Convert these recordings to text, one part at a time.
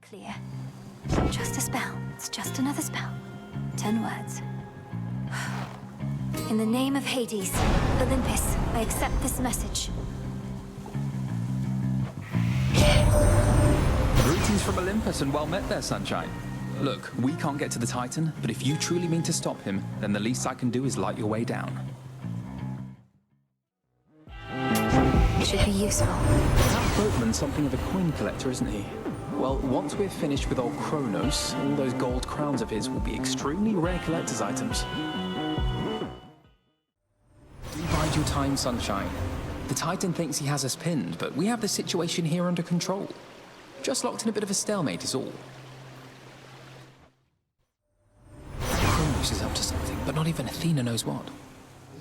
Clear. Just a spell. It's just another spell. 10 words. In the name of Hades, Olympus, I accept this message. Greetings from Olympus and well met there, Sunshine. Look, we can't get to the Titan, but if you truly mean to stop him, then the least I can do is light your way down. Should be useful. That boatman's something of a coin collector, isn't he? Well, once we're finished with old Kronos, all those gold crowns of his will be extremely rare collector's items. Do bide your time, Sunshine. The Titan thinks he has us pinned, but we have the situation here under control. Just locked in a bit of a stalemate is all. Kronos is up to something, but not even Athena knows what.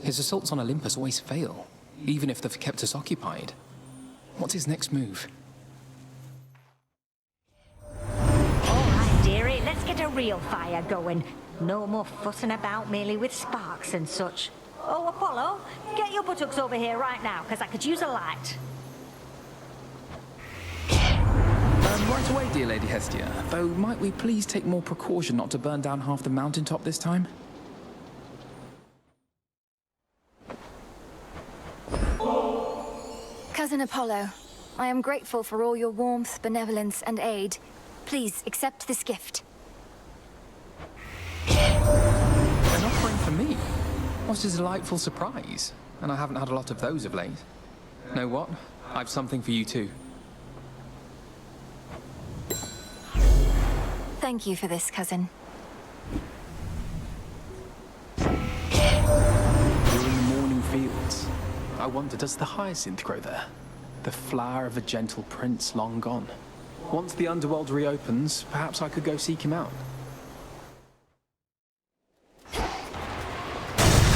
His assaults on Olympus always fail, even if they've kept us occupied. What's his next move? Alright, dearie, let's get a real fire going. No more fussing about merely with sparks and such. Oh, Apollo, get your buttocks over here right now, because I could use a light. Right away, dear Lady Hestia. Though, might we please take more precaution not to burn down half the mountaintop this time? Cousin Apollo, I am grateful for all your warmth, benevolence, and aid. Please accept this gift. An offering for me? What a delightful surprise. And I haven't had a lot of those of late. Know what? I've something for you too. Thank you for this, cousin. You're in the morning fields. I wonder, does the hyacinth grow there? The flower of a gentle prince long gone. Once the underworld reopens, perhaps I could go seek him out.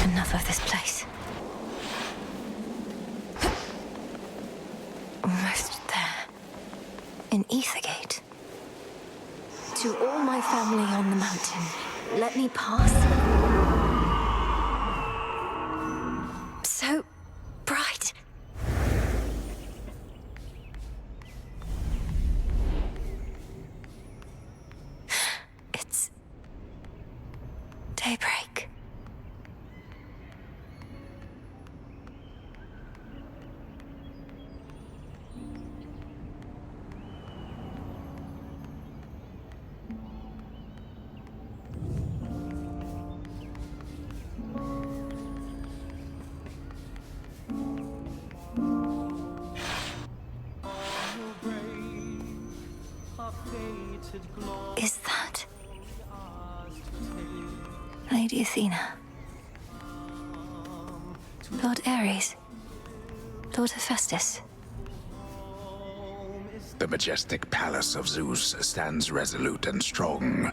Enough of this place. Almost there. In Ethergate. To all my family on the mountain, let me pass. So bright. It's daybreak. Is that Lady Athena? Lord Ares? Lord Hephaestus? The majestic palace of Zeus stands resolute and strong,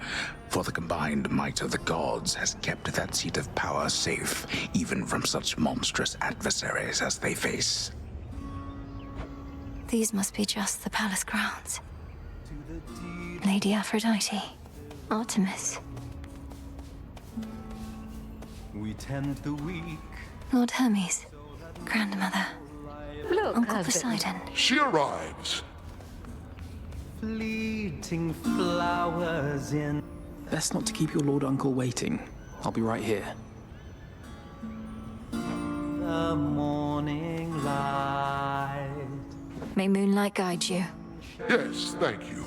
for the combined might of the gods has kept that seat of power safe, even from such monstrous adversaries as they face. These must be just the palace grounds. Lady Aphrodite, Artemis, We tend the weak. Lord Hermes, Grandmother, Look, Uncle husband. Poseidon. She arrives. Fleeting flowers in Best not to keep your lord uncle waiting. I'll be right here. the morning light. May moonlight guide you. Yes, thank you.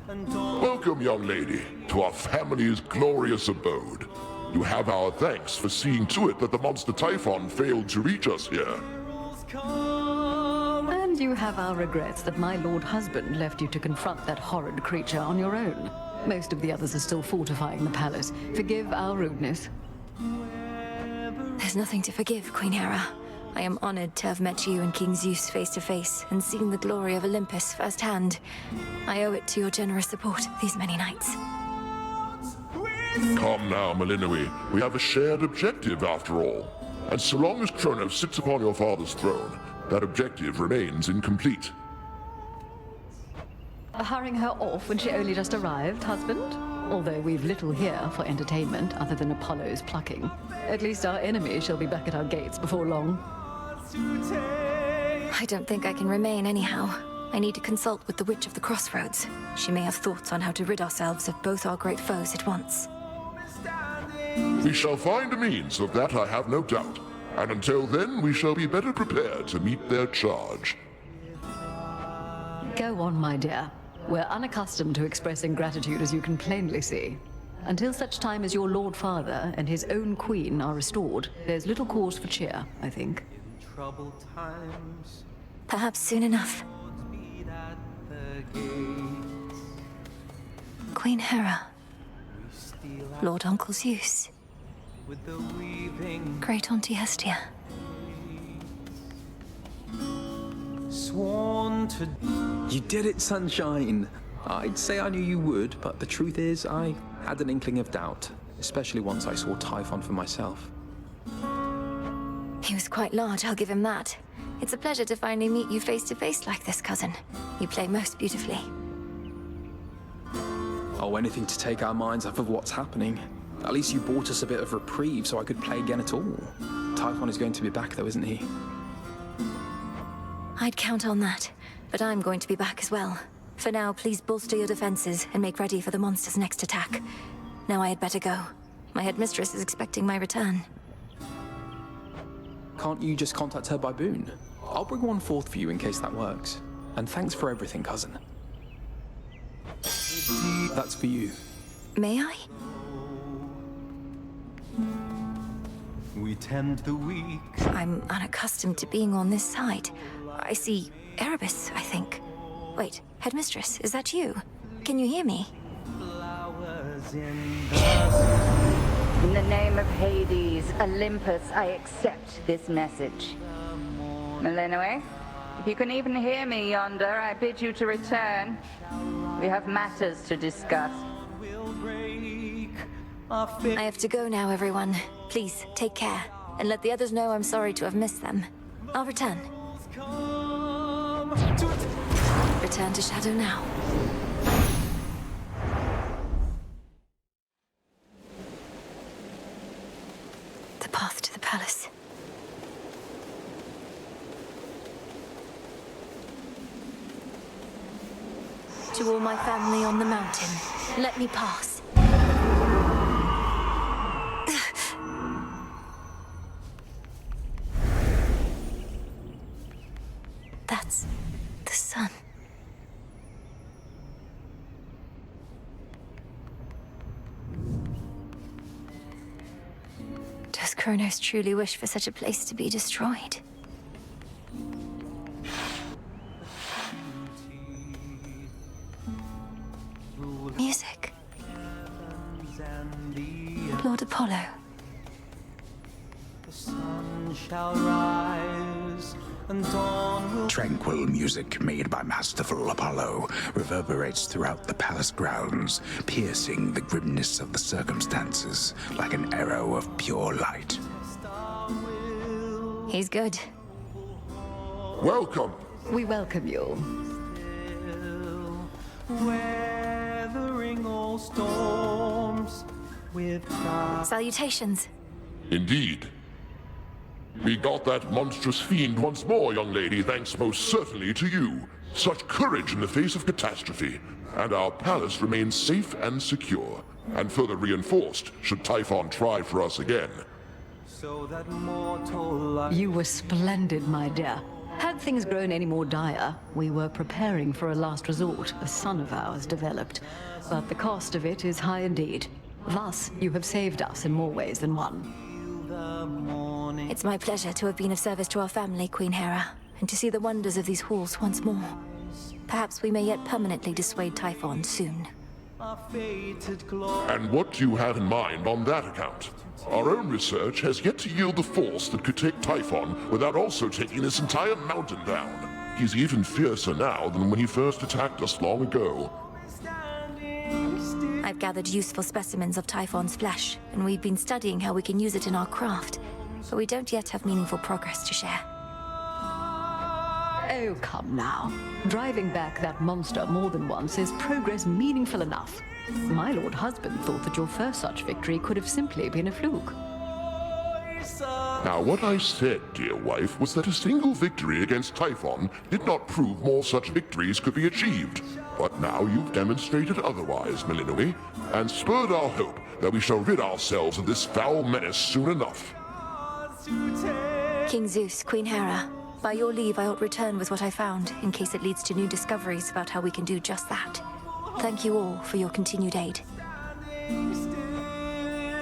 And all Welcome, young lady, to our family's glorious abode. You have our thanks for seeing to it that the monster Typhon failed to reach us here. girls come. And you have our regrets that my lord husband left you to confront that horrid creature on your own. Most of the others are still fortifying the palace. Forgive our rudeness. There's nothing to forgive, Queen Hera. I am honored to have met you and King Zeus face to face and seen the glory of Olympus firsthand. I owe it to your generous support these many nights. Come now, Melinoe. We have a shared objective after all. And so long as Kronos sits upon your father's throne, that objective remains incomplete. Hurrying her off when she only just arrived, husband? Although we've little here for entertainment other than Apollo's plucking. At least our enemy shall be back at our gates before long. I don't think I can remain anyhow. I need to consult with the Witch of the Crossroads. She may have thoughts on how to rid ourselves of both our great foes at once. We shall find a means of that, I have no doubt. And until then, we shall be better prepared to meet their charge. Go on, my dear. We're unaccustomed to expressing gratitude, as you can plainly see. Until such time as your Lord Father and his own queen are restored, there's little cause for cheer, I think. Troubled times, Perhaps soon enough. meet at the gates. Queen Hera, We steal out Lord Uncle Zeus, with the weaving, Great Auntie Hestia. sworn to You did it, Sunshine! I'd say I knew you would, but the truth is, I had an inkling of doubt, especially once I saw Typhon for myself. He was quite large, I'll give him that. It's a pleasure to finally meet you face to face like this, cousin. You play most beautifully. Oh, anything to take our minds off of what's happening. At least you bought us a bit of reprieve so I could play again at all. Typhon is going to be back though, isn't he? I'd count on that, but I'm going to be back as well. For now, please bolster your defenses and make ready for the monster's next attack. Now I had better go. My headmistress is expecting my return. Can't you just contact her by boon? I'll bring one forth for you in case that works. And thanks for everything, cousin. That's for you. May I? we tend the weak. I'm unaccustomed to being on this side. I see Erebus, I think. Wait, headmistress, is that you? Can you hear me? Flowers in the In the name of Hades, Olympus, I accept this message. Melinoe, if you can even hear me yonder, I bid you to return. We have matters to discuss. will break. Our I have to go now, everyone. Please, take care. And let the others know I'm sorry to have missed them. I'll return. come to Return to Shadow now. The path to the palace. To all my family on the mountain, let me pass. That's the sun. Does Kronos truly wish for such a place to be destroyed? Music. and the Lord Apollo. sun shall rise, and dawn will Tranquil music made by masterful Apollo reverberates throughout the palace grounds, piercing the grimness of the circumstances like an arrow of pure light. He's good. Welcome. We welcome you. weathering all storms with pride. Salutations. Indeed. We got that monstrous fiend once more, young lady, thanks most certainly to you. Such courage in the face of catastrophe. And our palace remains safe and secure, and further reinforced should Typhon try for us again. So that mortal life You were splendid, my dear. Had things grown any more dire, we were preparing for a last resort. A son of ours developed. But the cost of it is high indeed. Thus, you have saved us in more ways than one. the morning. It's my pleasure to have been of service to our family, Queen Hera, and to see the wonders of these halls once more. Perhaps we may yet permanently dissuade Typhon soon. Our fated glory. And what do you have in mind on that account? Our own research has yet to yield the force that could take Typhon without also taking this entire mountain down. He's even fiercer now than when he first attacked us long ago. Standing still. I've gathered useful specimens of Typhon's flesh, and we've been studying how we can use it in our craft. But we don't yet have meaningful progress to share. Oh, come now. Driving back that monster more than once is progress meaningful enough. My lord husband thought that your first such victory could have simply been a fluke. Now, what I said, dear wife, was that a single victory against Typhon did not prove more such victories could be achieved. But now you've demonstrated otherwise, Melinoe, and spurred our hope that we shall rid ourselves of this foul menace soon enough. King Zeus, Queen Hera, by your leave I ought return with what I found, in case it leads to new discoveries about how we can do just that. Thank you all for your continued aid.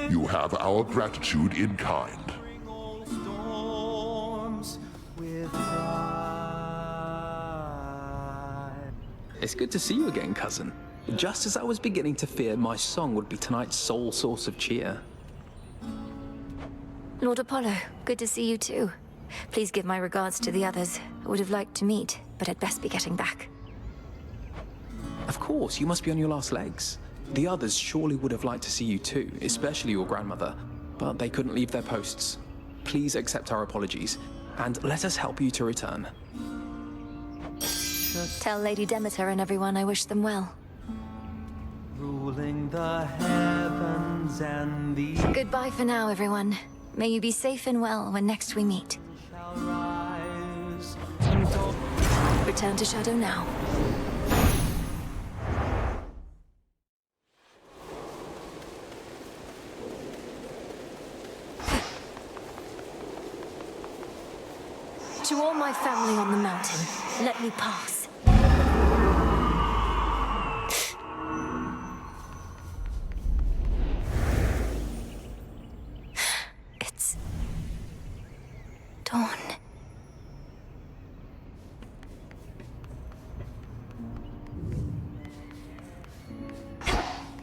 You have our gratitude in kind. It's good to see you again, cousin. Just as I was beginning to fear my song would be tonight's sole source of cheer. Lord Apollo, good to see you too. Please give my regards to the others. I would have liked to meet, but I'd best be getting back. Of course, you must be on your last legs. The others surely would have liked to see you too, especially your grandmother, but they couldn't leave their posts. Please accept our apologies, and let us help you to return. Tell Lady Demeter and everyone I wish them well. Ruling the heavens and the Goodbye for now, everyone. May you be safe and well when next we meet. shall rise. Return to Shadow now. To all my family on the mountain, let me pass. It's dawn.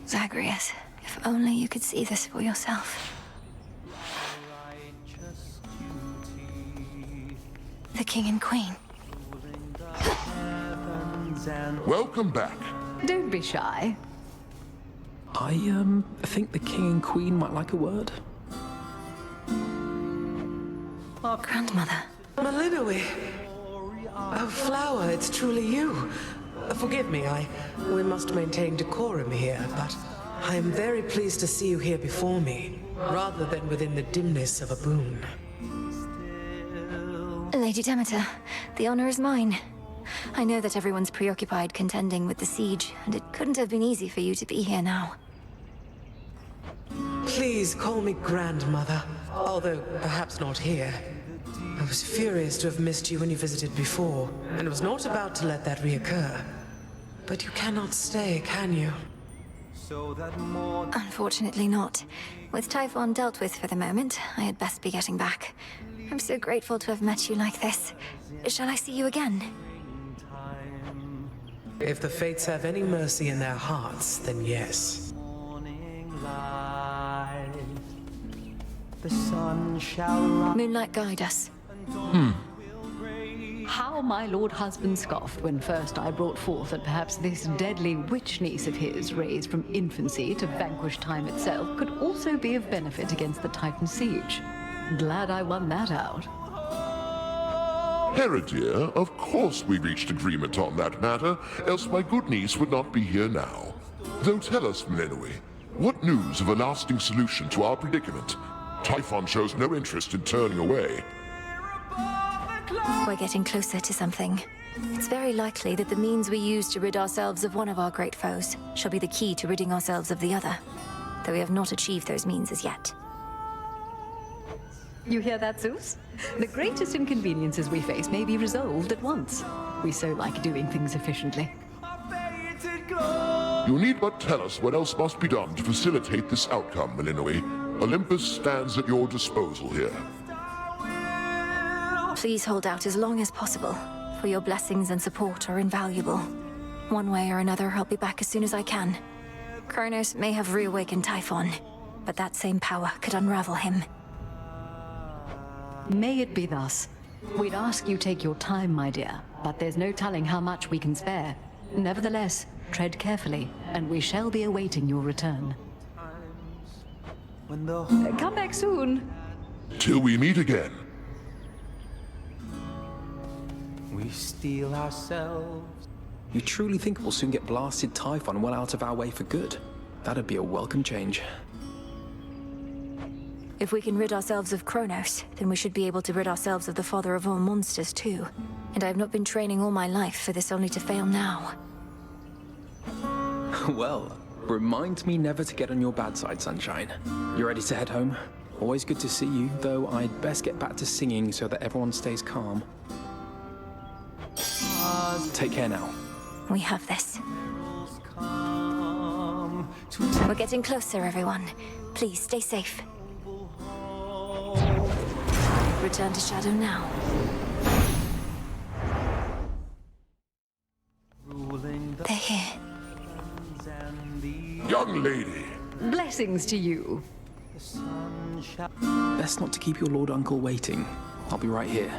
Zagreus, if only you could see this for yourself. Righteous duty. The king and queen. Heavens and Welcome back. Don't be shy. I think the king and queen might like a word. Grandmother. Melinoe! Oh, Flower, it's truly you. Forgive me, we must maintain decorum here, but I am very pleased to see you here before me, rather than within the dimness of a boon. Lady Demeter, the honor is mine. I know that everyone's preoccupied contending with the siege, and it couldn't have been easy for you to be here now. Please call me Grandmother, although perhaps not here. I was furious to have missed you when you visited before, and was not about to let that reoccur. But you cannot stay, can you? so that more Unfortunately not. With Typhon dealt with for the moment, I had best be getting back. I'm so grateful to have met you like this. Shall I see you again? time. If the fates have any mercy in their hearts, then yes. Morning light. The sun shall rise. Moonlight guide us. How my lord husband scoffed when first I brought forth that perhaps this deadly witch niece of his, raised from infancy to vanquish time itself, could also be of benefit against the Titan siege. Glad I won that out. Hera, dear, of course we reached agreement on that matter, else my good niece would not be here now. Though tell us, Melinoe, what news of a lasting solution to our predicament? Typhon shows no interest in turning away. We're getting closer to something. It's very likely that the means we use to rid ourselves of one of our great foes shall be the key to ridding ourselves of the other, though we have not achieved those means as yet. You hear that, Zeus? The greatest inconveniences we face may be resolved at once. We so like doing things efficiently. You need but tell us what else must be done to facilitate this outcome, Melinoe. Olympus stands at your disposal here. Please hold out as long as possible, for your blessings and support are invaluable. One way or another, I'll be back as soon as I can. Kronos may have reawakened Typhon, but that same power could unravel him. May it be thus. We'd ask you take your time, my dear, but there's no telling how much we can spare. Nevertheless, tread carefully, and we shall be awaiting your return. When the Come back soon. Till we meet again. we steal ourselves. You truly think we'll soon get blasted Typhon well out of our way for good? That'd be a welcome change. If we can rid ourselves of Kronos, then we should be able to rid ourselves of the father of all monsters too. And I've not been training all my life for this only to fail now. Well, remind me never to get on your bad side, Sunshine. You ready to head home? Always good to see you, though I'd best get back to singing so that everyone stays calm. Take care now. We have this. We're getting closer, everyone. Please stay safe. Return to Shadow now. They're here. Young lady. Blessings to you. Best not to keep your Lord Uncle waiting. I'll be right here.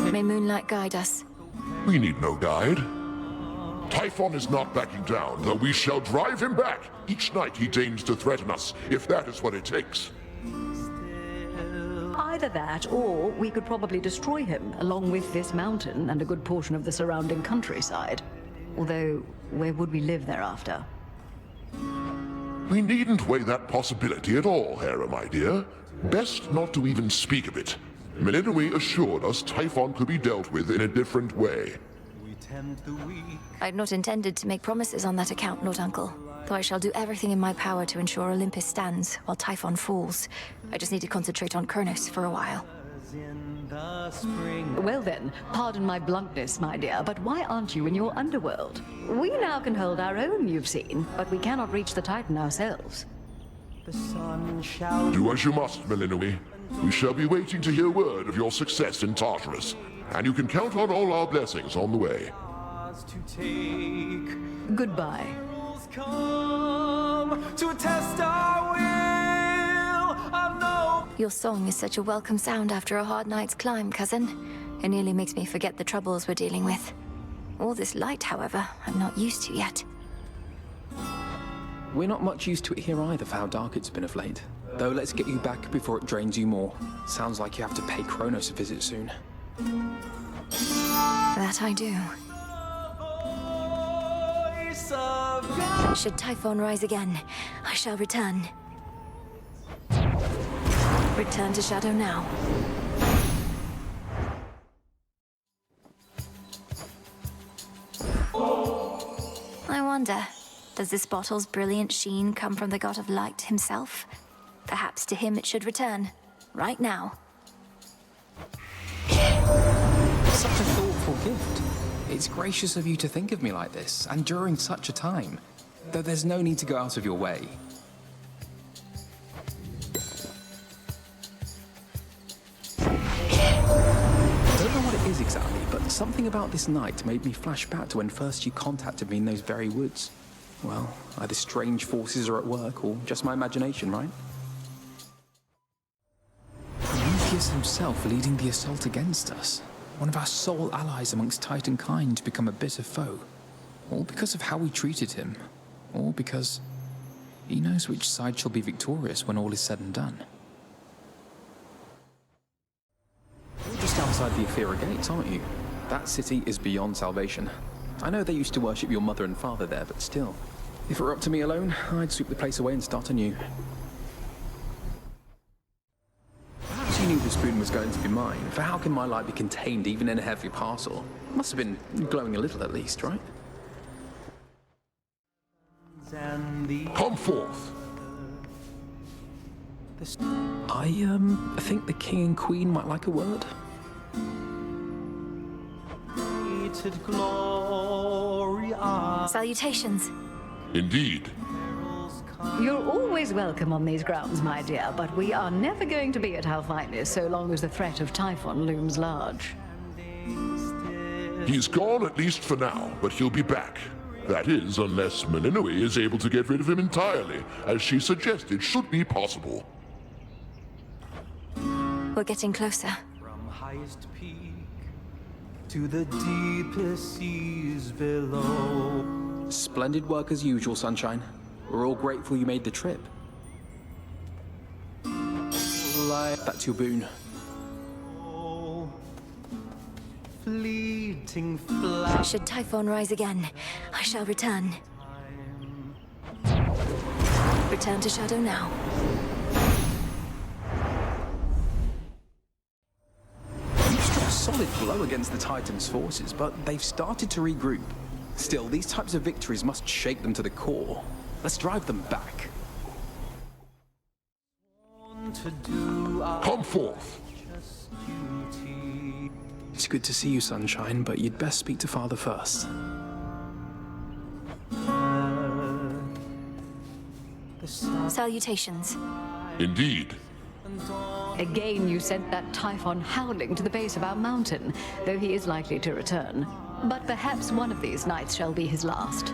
May moonlight guide us. We need no guide. Typhon is not backing down, though we shall drive him back each night he deigns to threaten us, if that is what it takes. Either that, or we could probably destroy him, along with this mountain and a good portion of the surrounding countryside. Although, where would we live thereafter? We needn't weigh that possibility at all, Hera, my dear. Best not to even speak of it. Melinoi assured us Typhon could be dealt with in a different way. I'd not intended to make promises on that account, Lord Uncle. Though I shall do everything in my power to ensure Olympus stands while Typhon falls. I just need to concentrate on Kronos for a while. Well then, pardon my bluntness, my dear, but why aren't you in your underworld? We now can hold our own, you've seen, but we cannot reach the Titan ourselves. Do as you must, Melinoi. We shall be waiting to hear word of your success in Tartarus, and you can count on all our blessings on the way. Goodbye. Your song is such a welcome sound after a hard night's climb, cousin. It nearly makes me forget the troubles we're dealing with. All this light, however, I'm not used to yet. We're not much used to it here either for how dark it's been of late. Though let's get you back before it drains you more. Sounds like you have to pay Kronos a visit soon. That I do. Should Typhon rise again, I shall return. Return to Shadow now. I wonder, does this bottle's brilliant sheen come from the god of light himself? Perhaps to him it should return, right now. Such a thoughtful gift. It's gracious of you to think of me like this, and during such a time. Though there's no need to go out of your way. I don't know what it is exactly, but something about this night made me flash back to when first you contacted me in those very woods. Well, either strange forces are at work, or just my imagination, right? Prometheus himself leading the assault against us. One of our sole allies amongst Titan kind become a bitter foe. All because of how we treated him. Or because he knows which side shall be victorious when all is said and done. You're just outside the Aethera gates, aren't you? That city is beyond salvation. I know they used to worship your mother and father there, but still. If it were up to me alone, I'd sweep the place away and start anew. Perhaps you knew the spoon was going to be mine, for how can my light be contained even in a heavy parcel? Must have been glowing a little at least, right? Come forth. I think the king and queen might like a word. Salutations. Indeed. You're always welcome on these grounds, my dear, but we are never going to be at our finest so long as the threat of Typhon looms large. He's gone at least for now, but he'll be back. That is, unless Melinoi is able to get rid of him entirely, as she suggested should be possible. We're getting closer. From highest peak to the deepest seas below. Splendid work as usual, Sunshine. We're all grateful you made the trip. That's your boon. Fleeting flash. Should Typhon rise again, I shall return. Return to Shadow now. You've struck a solid blow against the Titans' forces, but they've started to regroup. Still, these types of victories must shake them to the core. Let's drive them back. Come forth. It's good to see you, Sunshine, but you'd best speak to Father first. Salutations. Indeed. Again, you sent that Typhon howling to the base of our mountain, though he is likely to return. But perhaps one of these nights shall be his last.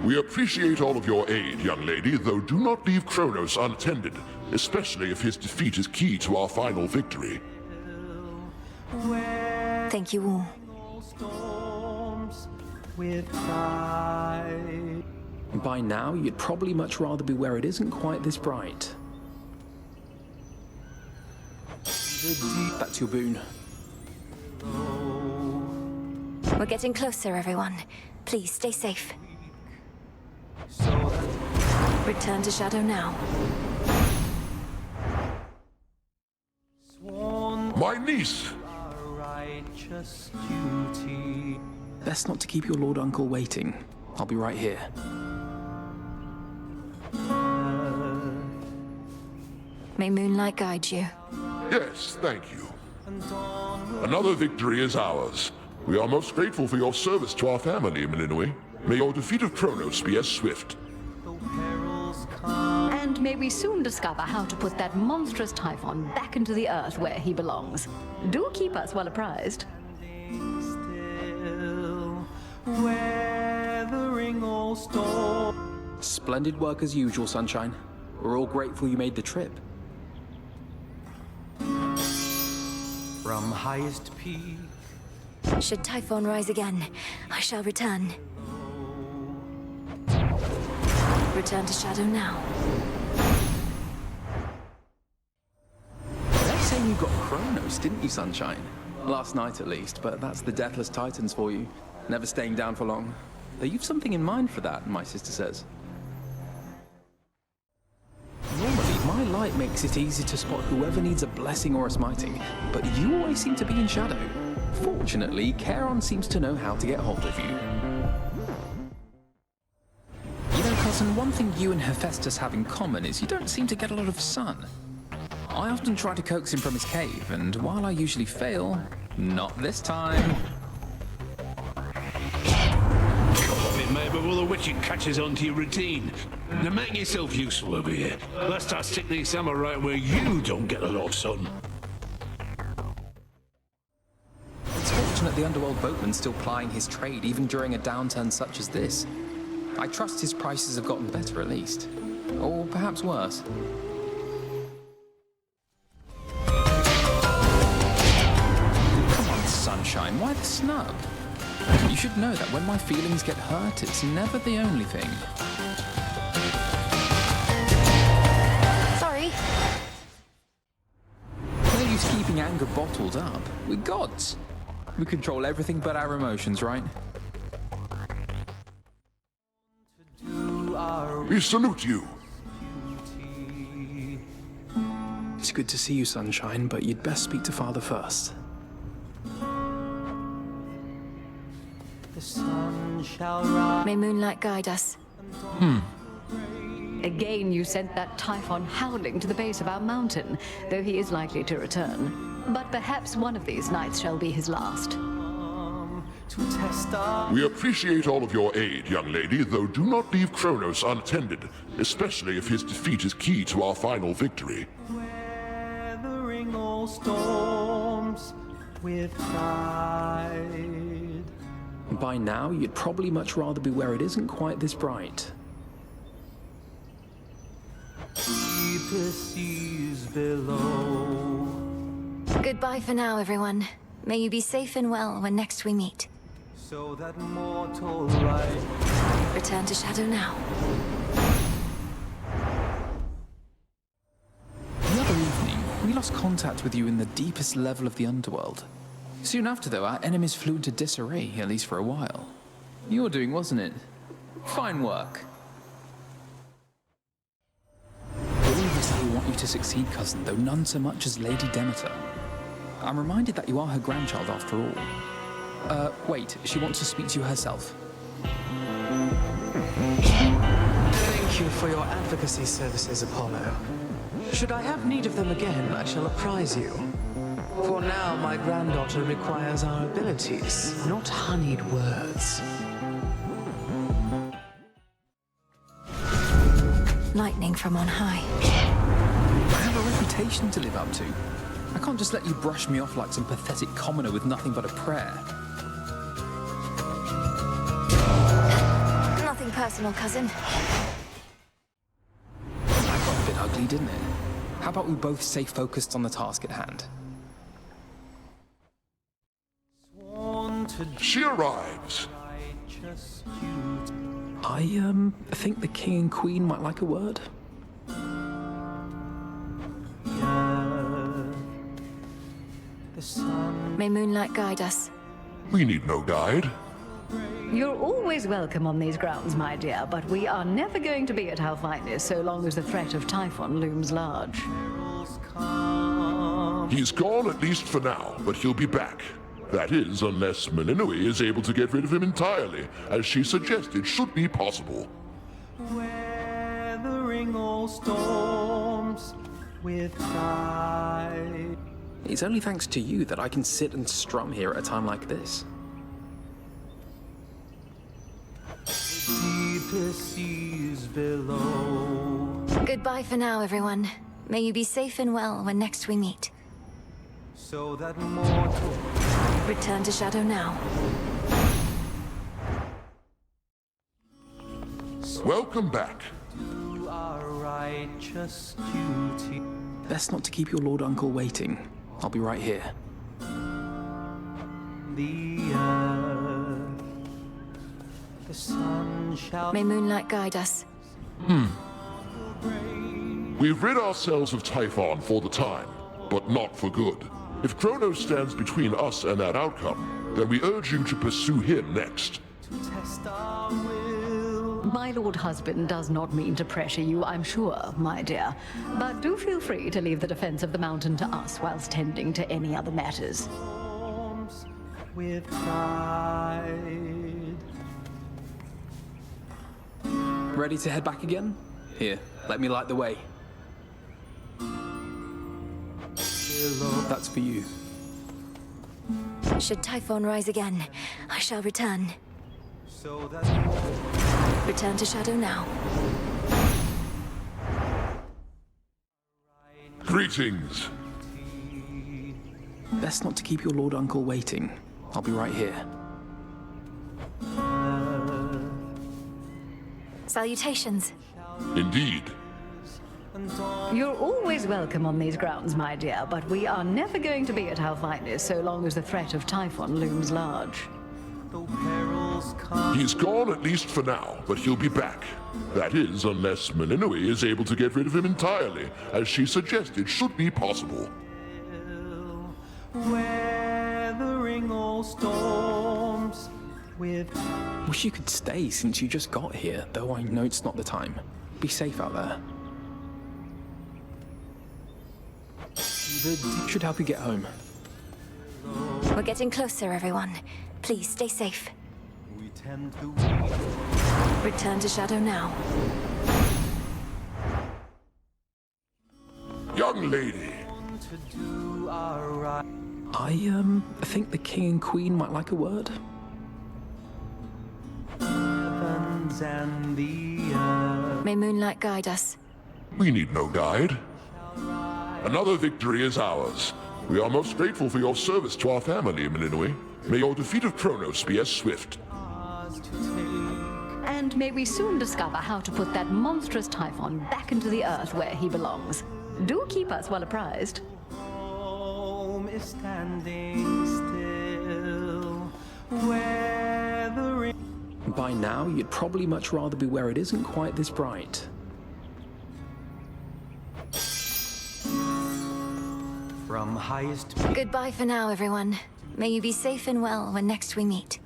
We appreciate all of your aid, young lady, though do not leave Kronos unattended, especially if his defeat is key to our final victory. Thank you all. By now, you'd probably much rather be where it isn't quite this bright. That's your boon. We're getting closer, everyone. Please stay safe. Return to Shadow now. My niece! Best not to keep your Lord Uncle waiting. I'll be right here. May moonlight guide you. Yes, thank you. Another victory is ours. We are most grateful for your service to our family, Melinoi. May your defeat of Kronos be as swift. And may we soon discover how to put that monstrous Typhon back into the earth where he belongs. Do keep us well apprised. Splendid work as usual, Sunshine. We're all grateful you made the trip. From highest peak. Should Typhon rise again, I shall return. Return to Shadow now. They're saying you got Kronos, didn't you, Sunshine? Last night, at least, but that's the Deathless Titans for you. Never staying down for long. Though you've something in mind for that, my sister says. Normally, my light makes it easy to spot whoever needs a blessing or a smiting, but you always seem to be in shadow. Fortunately, Charon seems to know how to get hold of you. You know, cousin, one thing you and Hephaestus have in common is you don't seem to get a lot of sun. I often try to coax him from his cave, and while I usually fail, not this time. It may before the witching catches on to your routine. Now make yourself useful over here. Let's start sticking these summer right where you don't get a lot of sun. It's fortunate the underworld boatman's still plying his trade even during a downturn such as this. I trust his prices have gotten better at least. Or perhaps worse. Come on, Sunshine, why the snub? You should know that when my feelings get hurt, it's never the only thing. Sorry. No use keeping anger bottled up. We're gods. We control everything but our emotions, right? We salute you. It's good to see you, Sunshine, but you'd best speak to Father first. The sun shall rise. May moonlight guide us. Again, you sent that Typhon howling to the base of our mountain, though he is likely to return. But perhaps one of these nights shall be his last. To test our We appreciate all of your aid, young lady, though do not leave Kronos unattended, especially if his defeat is key to our final victory. weathering all storms with pride. By now, you'd probably much rather be where it isn't quite this bright. Deepest seas below. Goodbye for now, everyone. May you be safe and well when next we meet. So that mortal light. Return to Shadow now. The other evening, we lost contact with you in the deepest level of the underworld. Soon after, though, our enemies flew into disarray, at least for a while. Your doing, wasn't it? Fine work. want you to succeed, cousin, though none so much as Lady Demeter. I'm reminded that you are her grandchild after all. Wait, she wants to speak to you herself. Thank you for your advocacy services, Apollo. Should I have need of them again, I shall apprise you. For now, my granddaughter requires our abilities, not honeyed words. Lightning from on high. I have a reputation to live up to. I can't just let you brush me off like some pathetic commoner with nothing but a prayer. Nothing personal, cousin. That got a bit ugly, didn't it? How about we both stay focused on the task at hand? She arrives. I think the king and queen might like a word. May moonlight guide us. We need no guide. You're always welcome on these grounds, my dear, but we are never going to be at our finest so long as the threat of Typhon looms large. He's gone, at least for now, but he'll be back. That is, unless Melinoi is able to get rid of him entirely, as she suggested should be possible. Weathering all storms with pride. It's only thanks to you that I can sit and strum here at a time like this. Deepest seas below. Goodbye for now, everyone. May you be safe and well when next we meet. So that mortal Return to Shadow now. Welcome back. do our righteous duty. Best not to keep your lord uncle waiting. I'll be right here. The earth, the sun shall May moonlight guide us. We've rid ourselves of Typhon for the time, but not for good. If Kronos stands between us and that outcome, then we urge you to pursue him next. test our will. My lord husband does not mean to pressure you, I'm sure, my dear. But do feel free to leave the defense of the mountain to us whilst tending to any other matters. Storms with pride. Ready to head back again? Here, let me light the way. That's for you. Should Typhon rise again, I shall return. So that Return to Shadow now. Greetings. Best not to keep your lord uncle waiting. I'll be right here. Salutations. Indeed. You're always welcome on these grounds, my dear, but we are never going to be at our finest so long as the threat of Typhon looms large. though perils come. He's gone, at least for now, but he'll be back. That is, unless Melinoi is able to get rid of him entirely, as she suggested should be possible. Weathering all storms with Wish you could stay since you just got here, though I know it's not the time. Be safe out there. the deep. Should help you get home. We're getting closer, everyone. Please stay safe. We tend to Return to Shadow now. Young lady. want to do our right. I think the king and queen might like a word. Heavens and the earth. May moonlight guide us. We need no guide. Another victory is ours. We are most grateful for your service to our family, Melinoi. May your defeat of Kronos be as swift. Ours to take. And may we soon discover how to put that monstrous Typhon back into the earth where he belongs. Do keep us well apprised. Rome is standing still. Weathering. By now, you'd probably much rather be where it isn't quite this bright. From highest peak Goodbye for now, everyone. May you be safe and well when next we meet.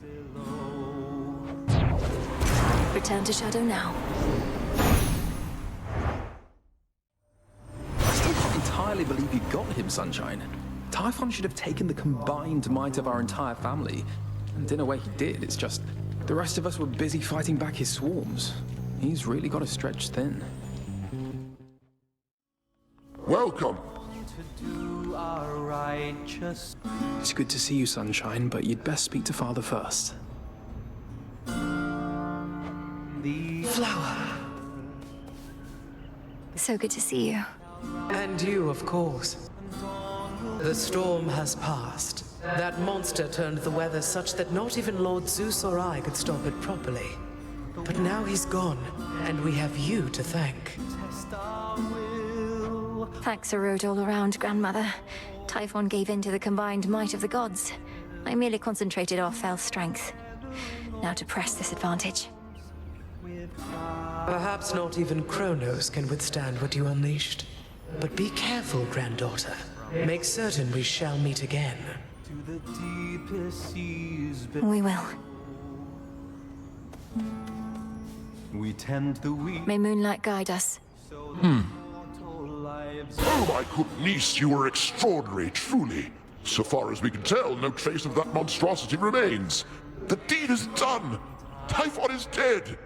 Return to Shadow now. entirely believe you got him, Sunshine. Typhon should have taken the combined might of our entire family. And in a way he did, it's just the rest of us were busy fighting back his swarms. He's really got to stretch thin. Welcome. It's good to see you, Sunshine, but you'd best speak to Father first. Flower. So good to see you. And you, of course. The storm has passed. That monster turned the weather such that not even Lord Zeus or I could stop it properly. But now he's gone, and we have you to thank. Thanks are owed all around, Grandmother. Typhon gave in to the combined might of the gods. I merely concentrated our fell strength. Now to press this advantage. Perhaps not even Kronos can withstand what you unleashed. But be careful, granddaughter. Make certain we shall meet again. We will. May moonlight guide us. Oh, my good niece, you were extraordinary, truly. So far as we can tell, no trace of that monstrosity remains. The deed is done. Typhon is dead.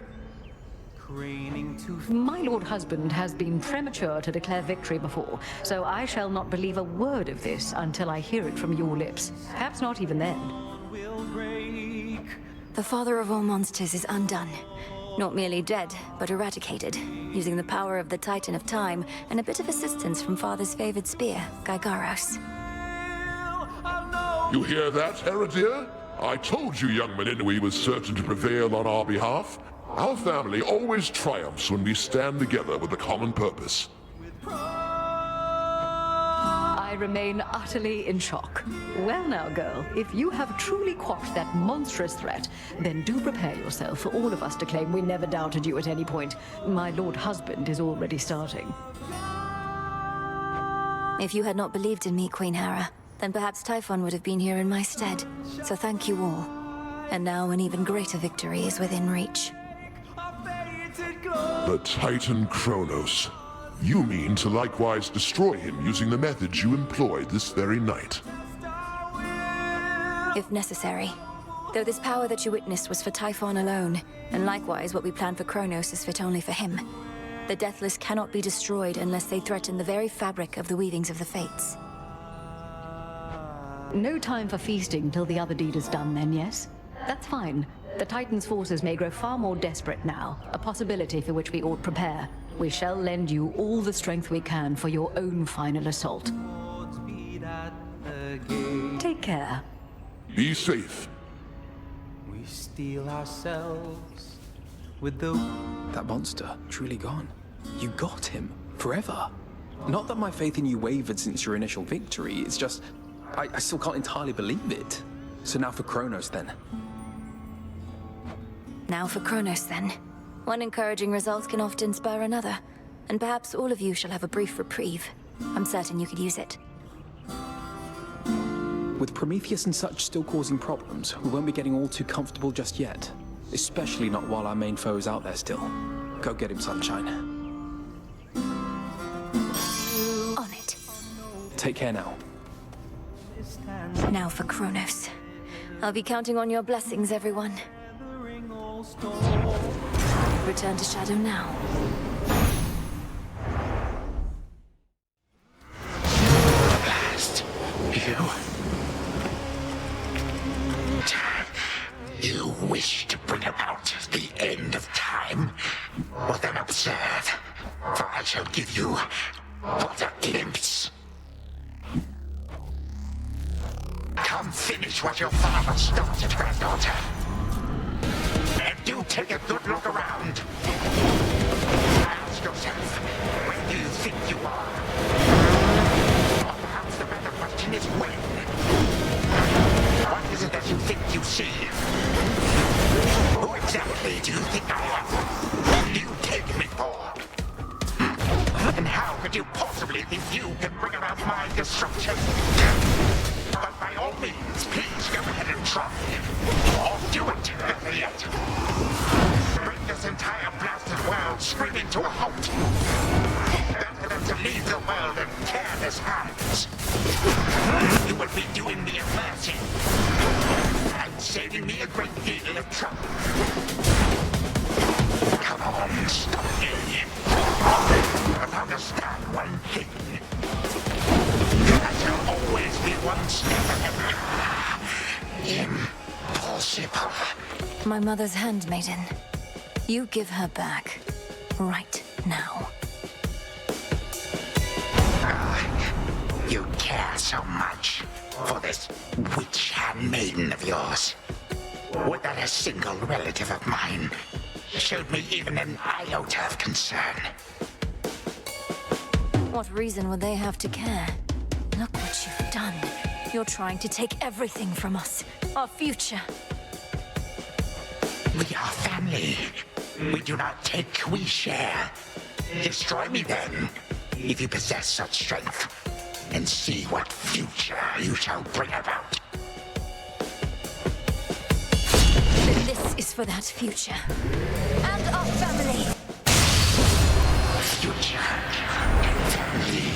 My lord husband has been premature to declare victory before, so I shall not believe a word of this until I hear it from your lips. Perhaps not even then. The father of all monsters is undone. Not merely dead, but eradicated, using the power of the Titan of Time and a bit of assistance from Father's favored spear, Gygaros. You hear that, Heredia? I told you young Meninui was certain to prevail on our behalf. Our family always triumphs when we stand together with a common purpose. I remain utterly in shock. Well now, girl, if you have truly quashed that monstrous threat, then do prepare yourself for all of us to claim we never doubted you at any point. My lord husband is already starting. If you had not believed in me, Queen Hera, then perhaps Typhon would have been here in my stead. So thank you all. And now an even greater victory is within reach. The Titan Kronos. You mean to likewise destroy him using the methods you employed this very night? If necessary. Though this power that you witnessed was for Typhon alone, and likewise what we planned for Kronos is fit only for him. The Deathless cannot be destroyed unless they threaten the very fabric of the weavings of the Fates. No time for feasting till the other deed is done then, yes? That's fine. The Titan's forces may grow far more desperate now, a possibility for which we ought prepare. We shall lend you all the strength we can for your own final assault. Take care. Be safe. We steel ourselves with the... That monster, truly gone. You got him, forever. Not that my faith in you wavered since your initial victory, it's just... I still can't entirely believe it. So now for Kronos, then. Now for Kronos, then. One encouraging result can often spur another, and perhaps all of you shall have a brief reprieve. I'm certain you could use it. With Prometheus and such still causing problems, we won't be getting all too comfortable just yet. Especially not while our main foe is out there still. Go get him, Sunshine. On it. Take care now. Now for Kronos. I'll be counting on your blessings, everyone. Return to Shadow now. Last, you wish to bring about the end of time? Well then observe, for I shall give you but a glimpse. Come finish what your father started, granddaughter. And do take a good look around. Ask yourself, where do you think you are? Or perhaps the better question is when. What is it that you think you see? Who exactly do you think I am? What do you take me for? And how could you possibly think you can bring about my destruction? But by all means, please go ahead and try. Or do it, better yet. Bring this entire blasted world screaming to a halt. Better than to leave the world in care father's hands, you will be doing me a mercy and saving me a great deal of trouble. Come on, stop me. But understand one thing. That will always be one step ahead. Impossible. My mother's handmaiden. You give her back. Right now. You care so much for this witch handmaiden of yours. Would that a single relative of mine showed me even an iota of concern? What reason would they have to care? Look what you've done. You're trying to take everything from us. Our future. We are family. We do not take, we share. Destroy me then, if you possess such strength, and see what future you shall bring about. Then this is for that future. And our family. Future and family.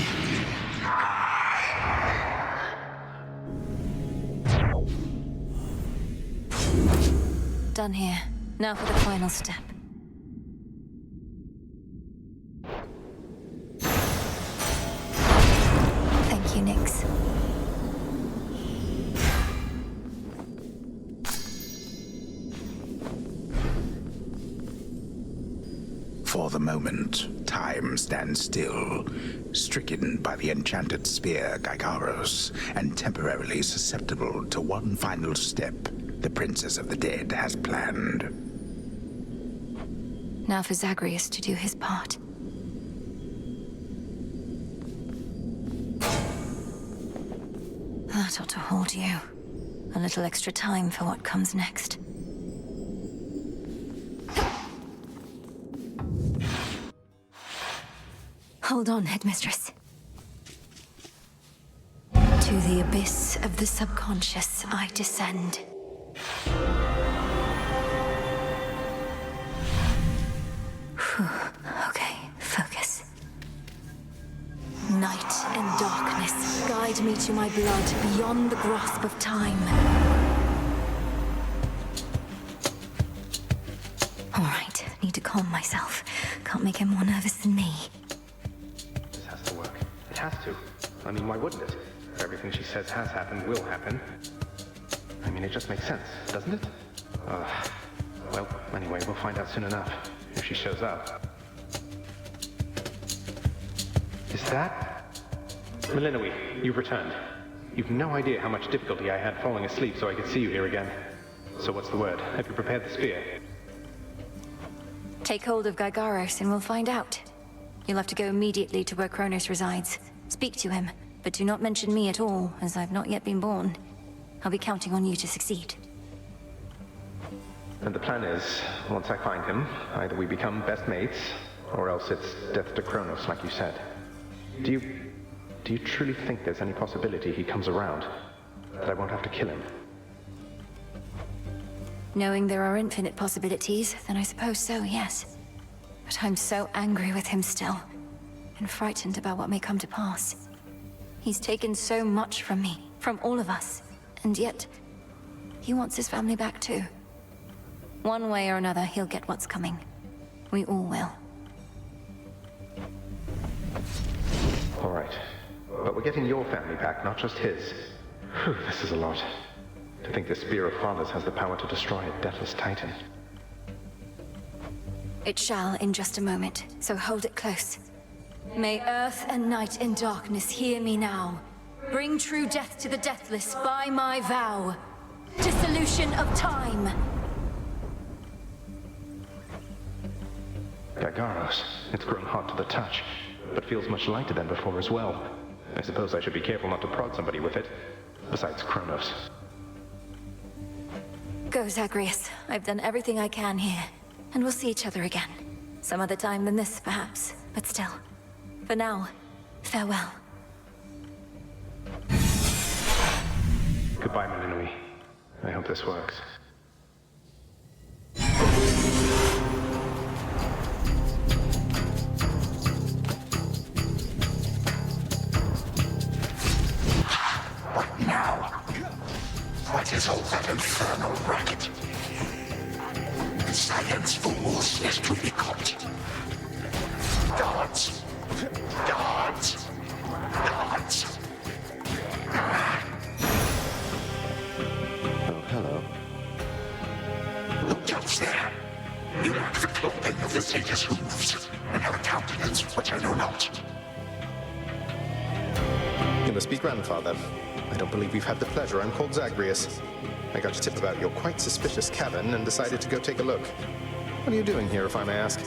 Done here. Now for the final step. Thank you, Nyx. For the moment, time stands still, stricken by the enchanted spear Gygaros, and temporarily susceptible to one final step the Princess of the Dead has planned. Now for Zagreus to do his part. That ought to hold you. A little extra time for what comes next. Hold on, Headmistress. To the abyss of the subconscious I descend. Okay, focus. Night and darkness guide me to my blood beyond the grasp of time. All right, need to calm myself. Can't make him more nervous than me. This has to work. It has to. I mean, why wouldn't it? If everything she says has happened will happen. I mean, it just makes sense, doesn't it? Well, anyway, we'll find out soon enough. If she shows up. Is that... Melinoe, you've returned. You've no idea how much difficulty I had falling asleep so I could see you here again. So what's the word? Have you prepared the spear? Take hold of Gygaros and we'll find out. You'll have to go immediately to where Kronos resides. Speak to him, but do not mention me at all, as I've not yet been born. I'll be counting on you to succeed. And the plan is, once I find him, either we become best mates, or else it's death to Kronos, like you said. Do you truly think there's any possibility he comes around? That I won't have to kill him? Knowing there are infinite possibilities, then I suppose so, yes. But I'm so angry with him still, and frightened about what may come to pass. He's taken so much from me, from all of us, and yet, he wants his family back too. One way or another, he'll get what's coming. We all will. All right. But we're getting your family back, not just his. Whew, this is a lot. To think the Spear of Fathers has the power to destroy a deathless titan. It shall in just a moment, so hold it close. May earth and night and darkness hear me now. Bring true death to the deathless by my vow. Dissolution of time. Gygaros. It's grown hot to the touch, but feels much lighter than before as well. I suppose I should be careful not to prod somebody with it. Besides Kronos. Go, Zagreus. I've done everything I can here. And we'll see each other again. Some other time than this, perhaps. But still. For now, farewell. Goodbye, Melinoe. I hope this works. no racket. Silence, fools, lest we be caught. Guards! Guards! Guards! Oh, hello. Look else there. You lack the clothing of the satyrs' hooves, and have a countenance which I know not. You must be grandfather. I don't believe we've had the pleasure. I'm called Zagreus. I got a tip about your quite suspicious cabin and decided to go take a look. What are you doing here, if I may ask?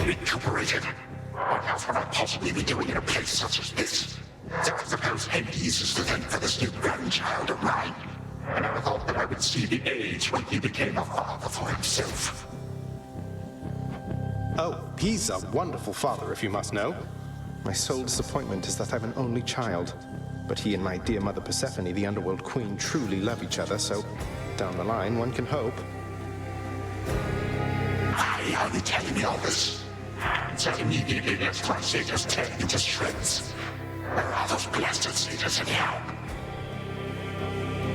Recuperated. What else would I possibly be doing in a place such as this? So I suppose Hades is to thank for this new grandchild of mine. I never thought that I would see the age when he became a father for himself. Oh, he's a wonderful father, if you must know. My sole disappointment is that I'm an only child. But he and my dear mother Persephone, the underworld queen, truly love each other, so down the line, one can hope. Why are you telling me all this? So immediately lest my satyrs tear you to shreds. Where are those blasted satyrs anyhow?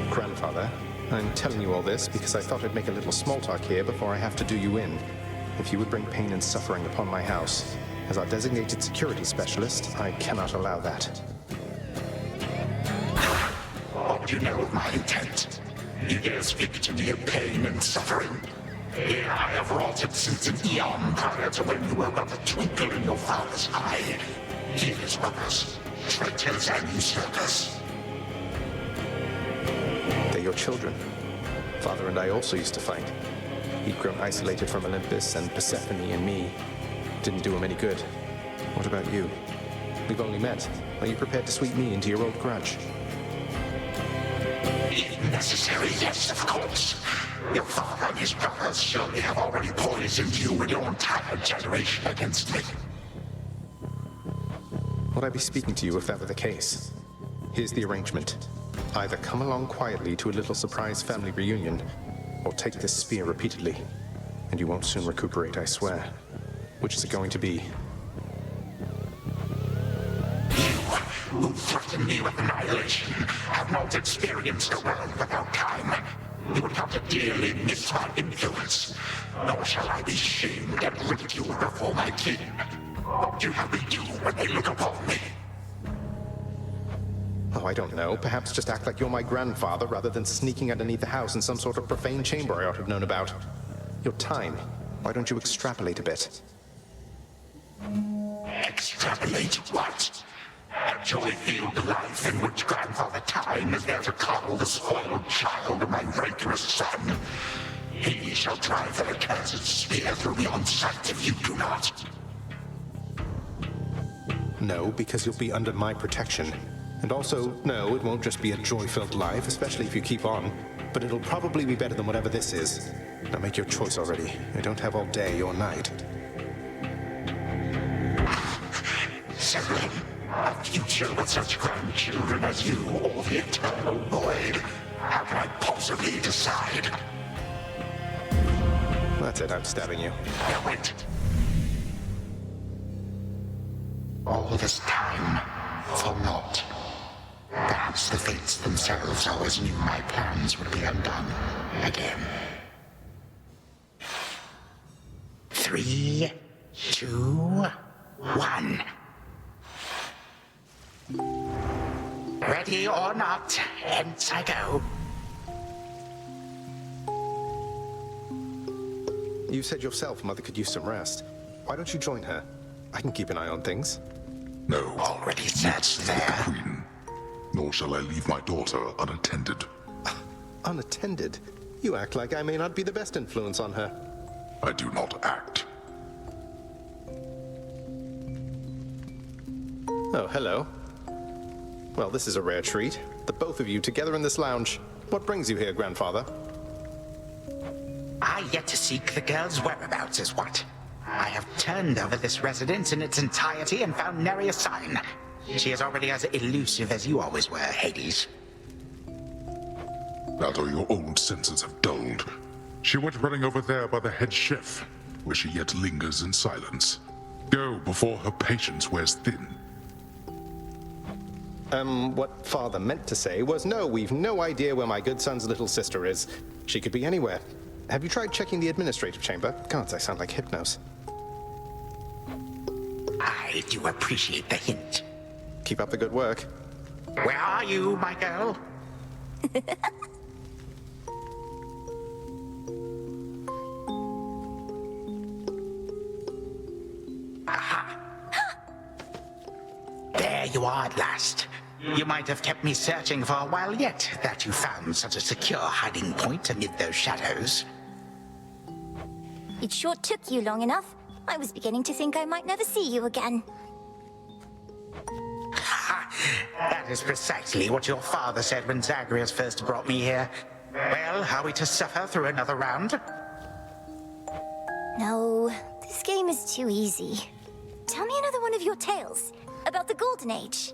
Grandfather, I'm telling you all this because I thought I'd make a little small talk here before I have to do you in. If you would bring pain and suffering upon my house, as our designated security specialist, I cannot allow that. What do you know of my intent? You dare speak to me of pain and suffering? Here I have wrought it since an eon prior to when you were but a twinkle in your father's eye. Healers, robbers, traitors, and usurpers. They're your children. Father and I also used to fight. He'd grown isolated from Olympus, and Persephone and me didn't do him any good. What about you? We've only met. Are you prepared to sweep me into your old grudge? If necessary, yes, of course. Your father and his brothers surely have already poisoned you and your entire generation against me. Would I be speaking to you if that were the case? Here's the arrangement. Either come along quietly to a little surprise family reunion, or take this spear repeatedly, and you won't soon recuperate, I swear. Which is it going to be? Who threaten me with annihilation have not experienced a world without time. You would come to dearly miss my influence, nor shall I be shamed and ridiculed before my kin. What would you have me do when they look upon me? Oh, I don't know. Perhaps just act like you're my grandfather rather than sneaking underneath the house in some sort of profane chamber I ought to have known about. Your time. Why don't you extrapolate a bit? Extrapolate what? A joy-filled life in which Grandfather Time is there to coddle the spoiled child of my rancorous son. He shall drive the accursed spear through me on sight if you do not. No, because you'll be under my protection. And also, no, it won't just be a joy-filled life, especially if you keep on. But it'll probably be better than whatever this is. Now make your choice already. I don't have all day or night. So then, a future with such grandchildren as you, or the eternal void. How can I possibly decide? That's it, I'm stabbing you. Now wait. All this time, for naught. Perhaps the fates themselves always knew my plans would be undone again. 3, 2, 1. Ready or not, hence I go. You said yourself Mother could use some rest. Why don't you join her? I can keep an eye on things. No, already that's there. Queen. Nor shall I leave my daughter unattended. Unattended? You act like I may not be the best influence on her. I do not act. Oh, hello. Well, this is a rare treat. The both of you together in this lounge. What brings you here, Grandfather? I yet to seek the girl's whereabouts is what. I have turned over this residence in its entirety and found nary a sign. She is already as elusive as you always were, Hades. That or your old senses have dulled. She went running over there by the head chef, where she yet lingers in silence. Go before her patience wears thin. What Father meant to say was, no, we've no idea where my good son's little sister is. She could be anywhere. Have you tried checking the administrative chamber? Gods, I sound like Hypnos. I do appreciate the hint. Keep up the good work. Where are you, my girl? Aha! There you are at last. You might have kept me searching for a while yet, that you found such a secure hiding point amid those shadows. It sure took you long enough. I was beginning to think I might never see you again. Ha! That is precisely what your father said when Zagreus first brought me here. Well, are we to suffer through another round? No, this game is too easy. Tell me another one of your tales about the Golden Age.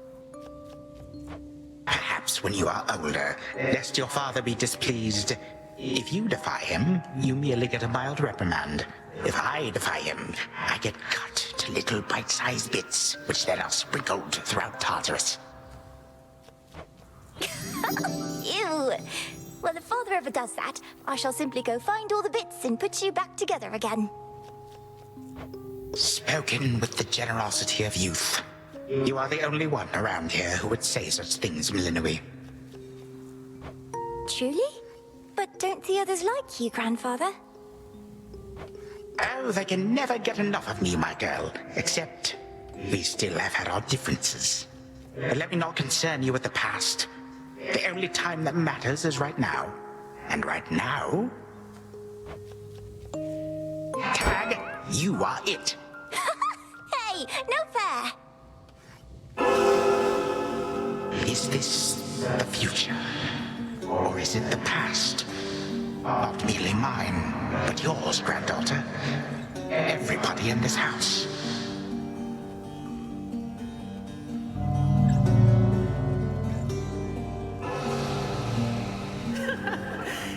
Perhaps when you are older, lest your father be displeased. If you defy him, you merely get a mild reprimand. If I defy him, I get cut to little bite-sized bits, which then are sprinkled throughout Tartarus. Ew! Well, if Father ever does that, I shall simply go find all the bits and put you back together again. Spoken with the generosity of youth. You are the only one around here who would say such things, Millenoi. Truly? But don't the others like you, Grandfather? Oh, they can never get enough of me, my girl. Except, we still have had our differences. But let me not concern you with the past. The only time that matters is right now. And right now... Tag, you are it. Hey, no fair! Is this the future? Or is it the past? Not merely mine, but yours, granddaughter. Everybody in this house.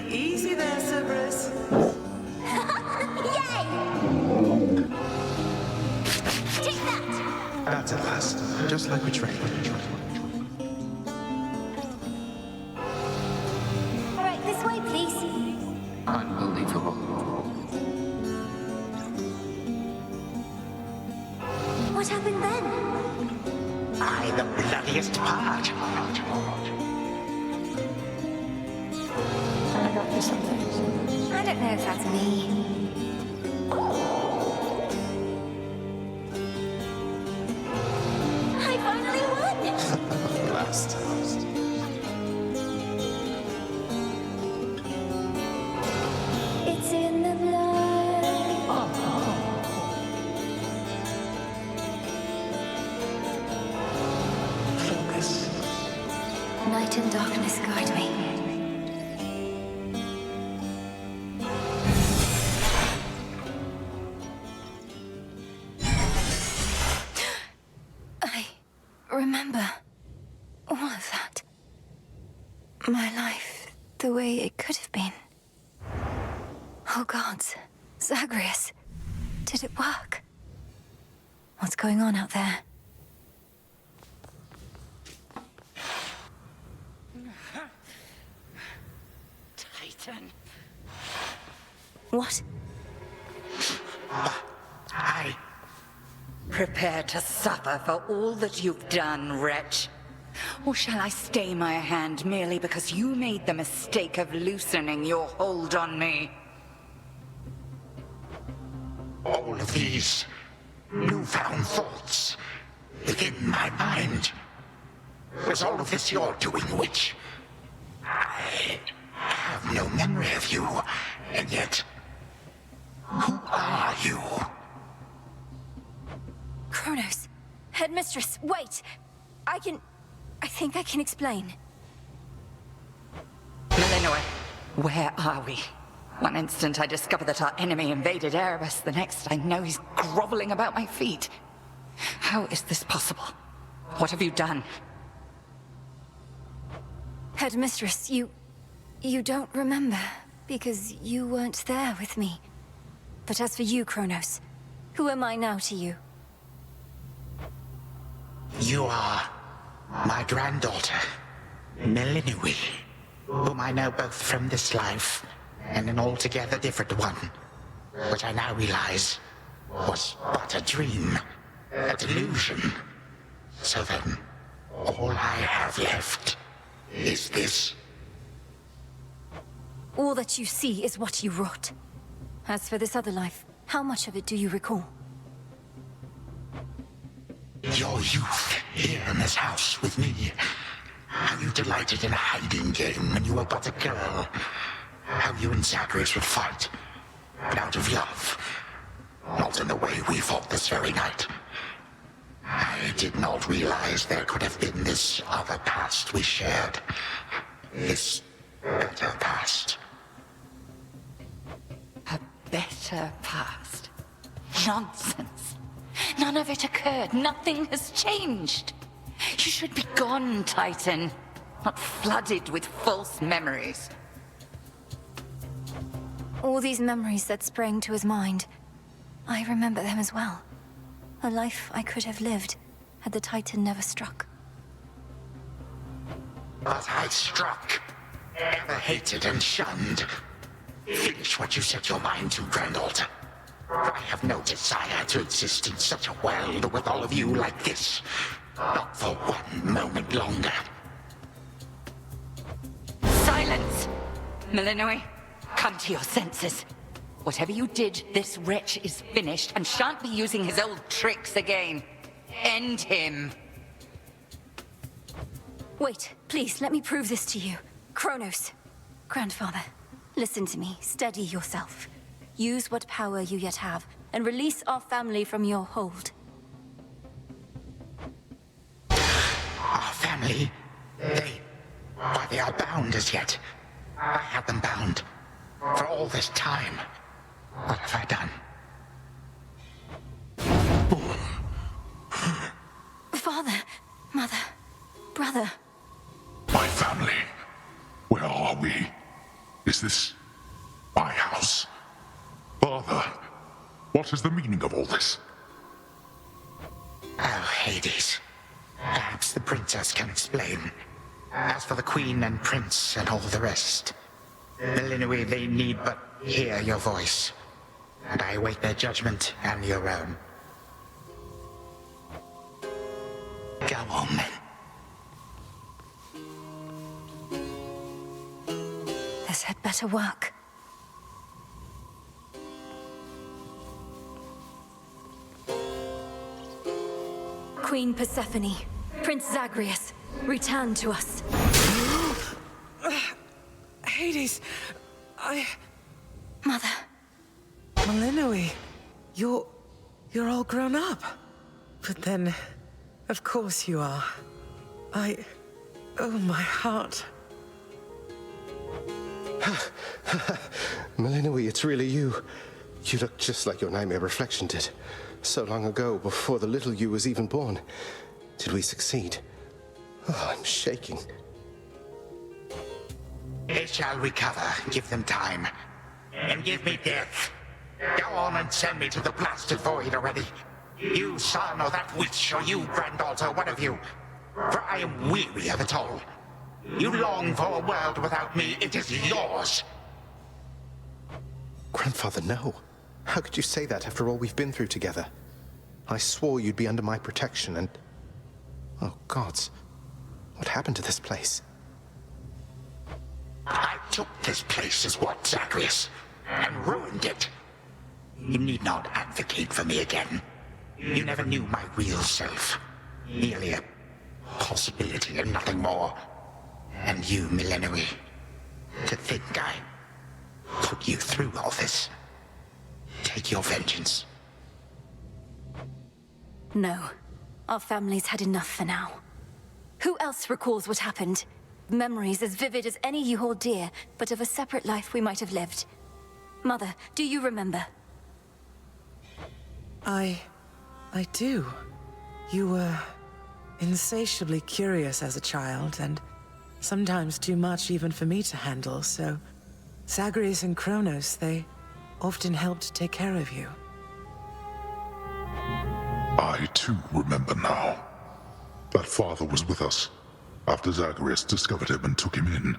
Easy there, Cerberus. Yay! Take that! That's at last. Just like we trained. All right, this way, please. Unbelievable. What happened then? I, the bloodiest part. I got you something. I don't know if that's me. I finally won! Last. It's in the blood. Focus. Night and darkness guide me. I remember all of that. My life, the way it could have been. Oh gods, Zagreus, did it work? What's going on out there? Titan. What? I... Prepare to suffer for all that you've done, wretch. Or shall I stay my hand merely because you made the mistake of loosening your hold on me? All of these newfound thoughts within my mind. Was all of this your doing, witch? I have no memory of you, and yet... Who are you? Kronos, Headmistress, wait! I think I can explain. Millenoi, where are we? One instant I discover that our enemy invaded Erebus, the next I know he's groveling about my feet. How is this possible? What have you done? Headmistress, you don't remember, because you weren't there with me. But as for you, Kronos, who am I now to you? You are My granddaughter, Melinui, whom I know both from this life and an altogether different one, which I now realize was but a dream, a delusion. So then, all I have left is this. All that you see is what you wrought. As for this other life, how much of it do you recall? Your youth here in this house with me. How you delighted in a hiding game when you were but a girl. How you and Zagreus would fight, but out of love. Not in the way we fought this very night. I did not realize there could have been this other past we shared. This better past. A better past? Nonsense. None of it occurred. Nothing has changed. You should be gone, Titan. Not flooded with false memories. All these memories that sprang to his mind, I remember them as well. A life I could have lived had the Titan never struck. But I struck. Ever hated and shunned. Finish what you set your mind to, granddaughter. I have no desire to exist in such a world with all of you like this. Not for one moment longer. Silence! Melinui, come to your senses. Whatever you did, this wretch is finished and shan't be using his old tricks again. End him. Wait, please, let me prove this to you. Kronos. Grandfather, listen to me. Steady yourself. Use what power you yet have, and release our family from your hold. Our family? Why, they are bound as yet. I had them bound. For all this time. What have I done? Father, mother, brother. My family. Where are we? Is this my house? Father, what is the meaning of all this? Oh, Hades. Perhaps the princess can explain. As for the queen and prince and all the rest, Melinui, they need but hear your voice. And I await their judgment and your own. Go on, then. This had better work. Queen Persephone, Prince Zagreus, return to us. Hades, Mother. Melinui, you're all grown up. But then, of course you are. Oh, my heart. Melinui, it's really you. You look just like your nightmare reflection did. So long ago, before the little you was even born. Did we succeed? Oh, I'm shaking. They shall recover. Give them time. And give me death. Go on and send me to the blasted void already. You son or that witch, or you granddaughter, one of you. For I am weary of it all. You long for a world without me. It is yours. Grandfather, no. How could you say that after all we've been through together? I swore you'd be under my protection and... Oh, gods. What happened to this place? I took this place as what, Zagreus? And ruined it. You need not advocate for me again. You never knew my real self. Merely a possibility and nothing more. And you, Melinui. To think I put you through all this. Take your vengeance. No. Our family's had enough for now. Who else recalls what happened? Memories as vivid as any you hold dear, but of a separate life we might have lived. Mother, do you remember? I do. You were insatiably curious as a child, and sometimes too much even for me to handle, so Zagreus and Kronos, they often helped take care of you. I too remember now. That father was with us after Zagreus discovered him and took him in.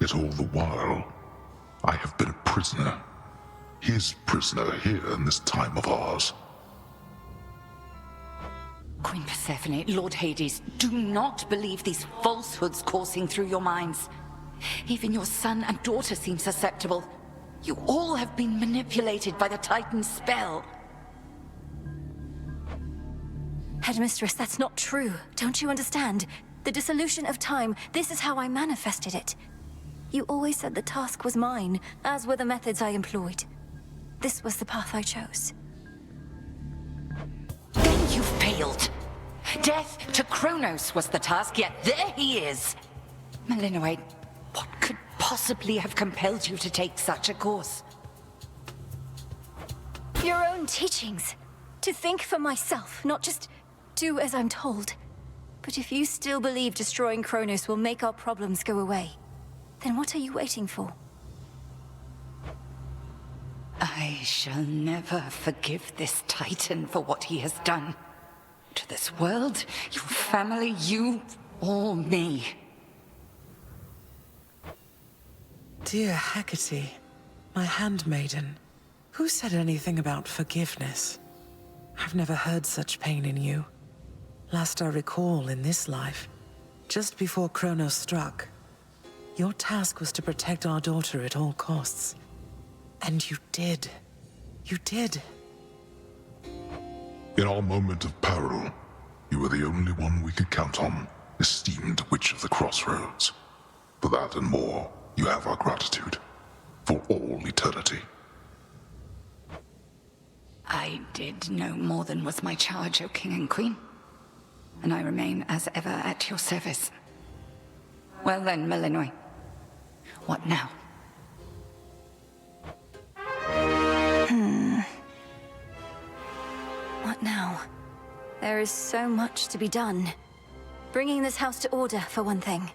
Yet all the while, I have been a prisoner. His prisoner here in this time of ours. Queen Persephone, Lord Hades, do not believe these falsehoods coursing through your minds. Even your son and daughter seem susceptible. You all have been manipulated by the Titan's spell. Headmistress, that's not true. Don't you understand? The dissolution of time, this is how I manifested it. You always said the task was mine, as were the methods I employed. This was the path I chose. Then you failed. Death to Kronos was the task, yet there he is. Malinoe, what could possibly have compelled you to take such a course? Your own teachings. To think for myself, not just do as I'm told. But if you still believe destroying Kronos will make our problems go away, then what are you waiting for? I shall never forgive this Titan for what he has done. To this world, your family, you, or me. Dear Hecate, my handmaiden, who said anything about forgiveness? I've never heard such pain in you. Last I recall in this life, just before Kronos struck, your task was to protect our daughter at all costs. And you did. You did. In our moment of peril, you were the only one we could count on, esteemed Witch of the Crossroads. For that and more, you have our gratitude. For all eternity. I did no more than was my charge, O King and Queen. And I remain as ever at your service. Well then, Malinoe. What now? What now? There is so much to be done. Bringing this house to order, for one thing.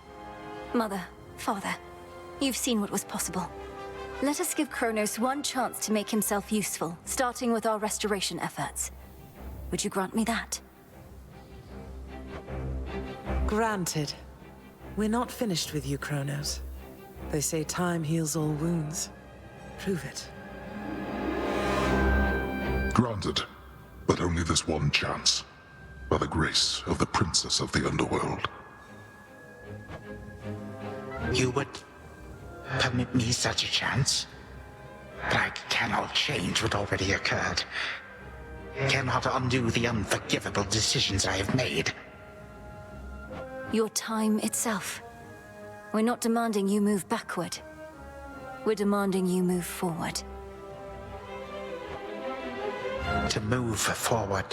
Mother, father, you've seen what was possible. Let us give Kronos one chance to make himself useful, starting with our restoration efforts. Would you grant me that? Granted. We're not finished with you, Kronos. They say time heals all wounds. Prove it. Granted, but only this one chance. By the grace of the Princess of the Underworld. You would permit me such a chance? But I cannot change what already occurred. Cannot undo the unforgivable decisions I have made. Your time itself. We're not demanding you move backward. We're demanding you move forward. To move forward.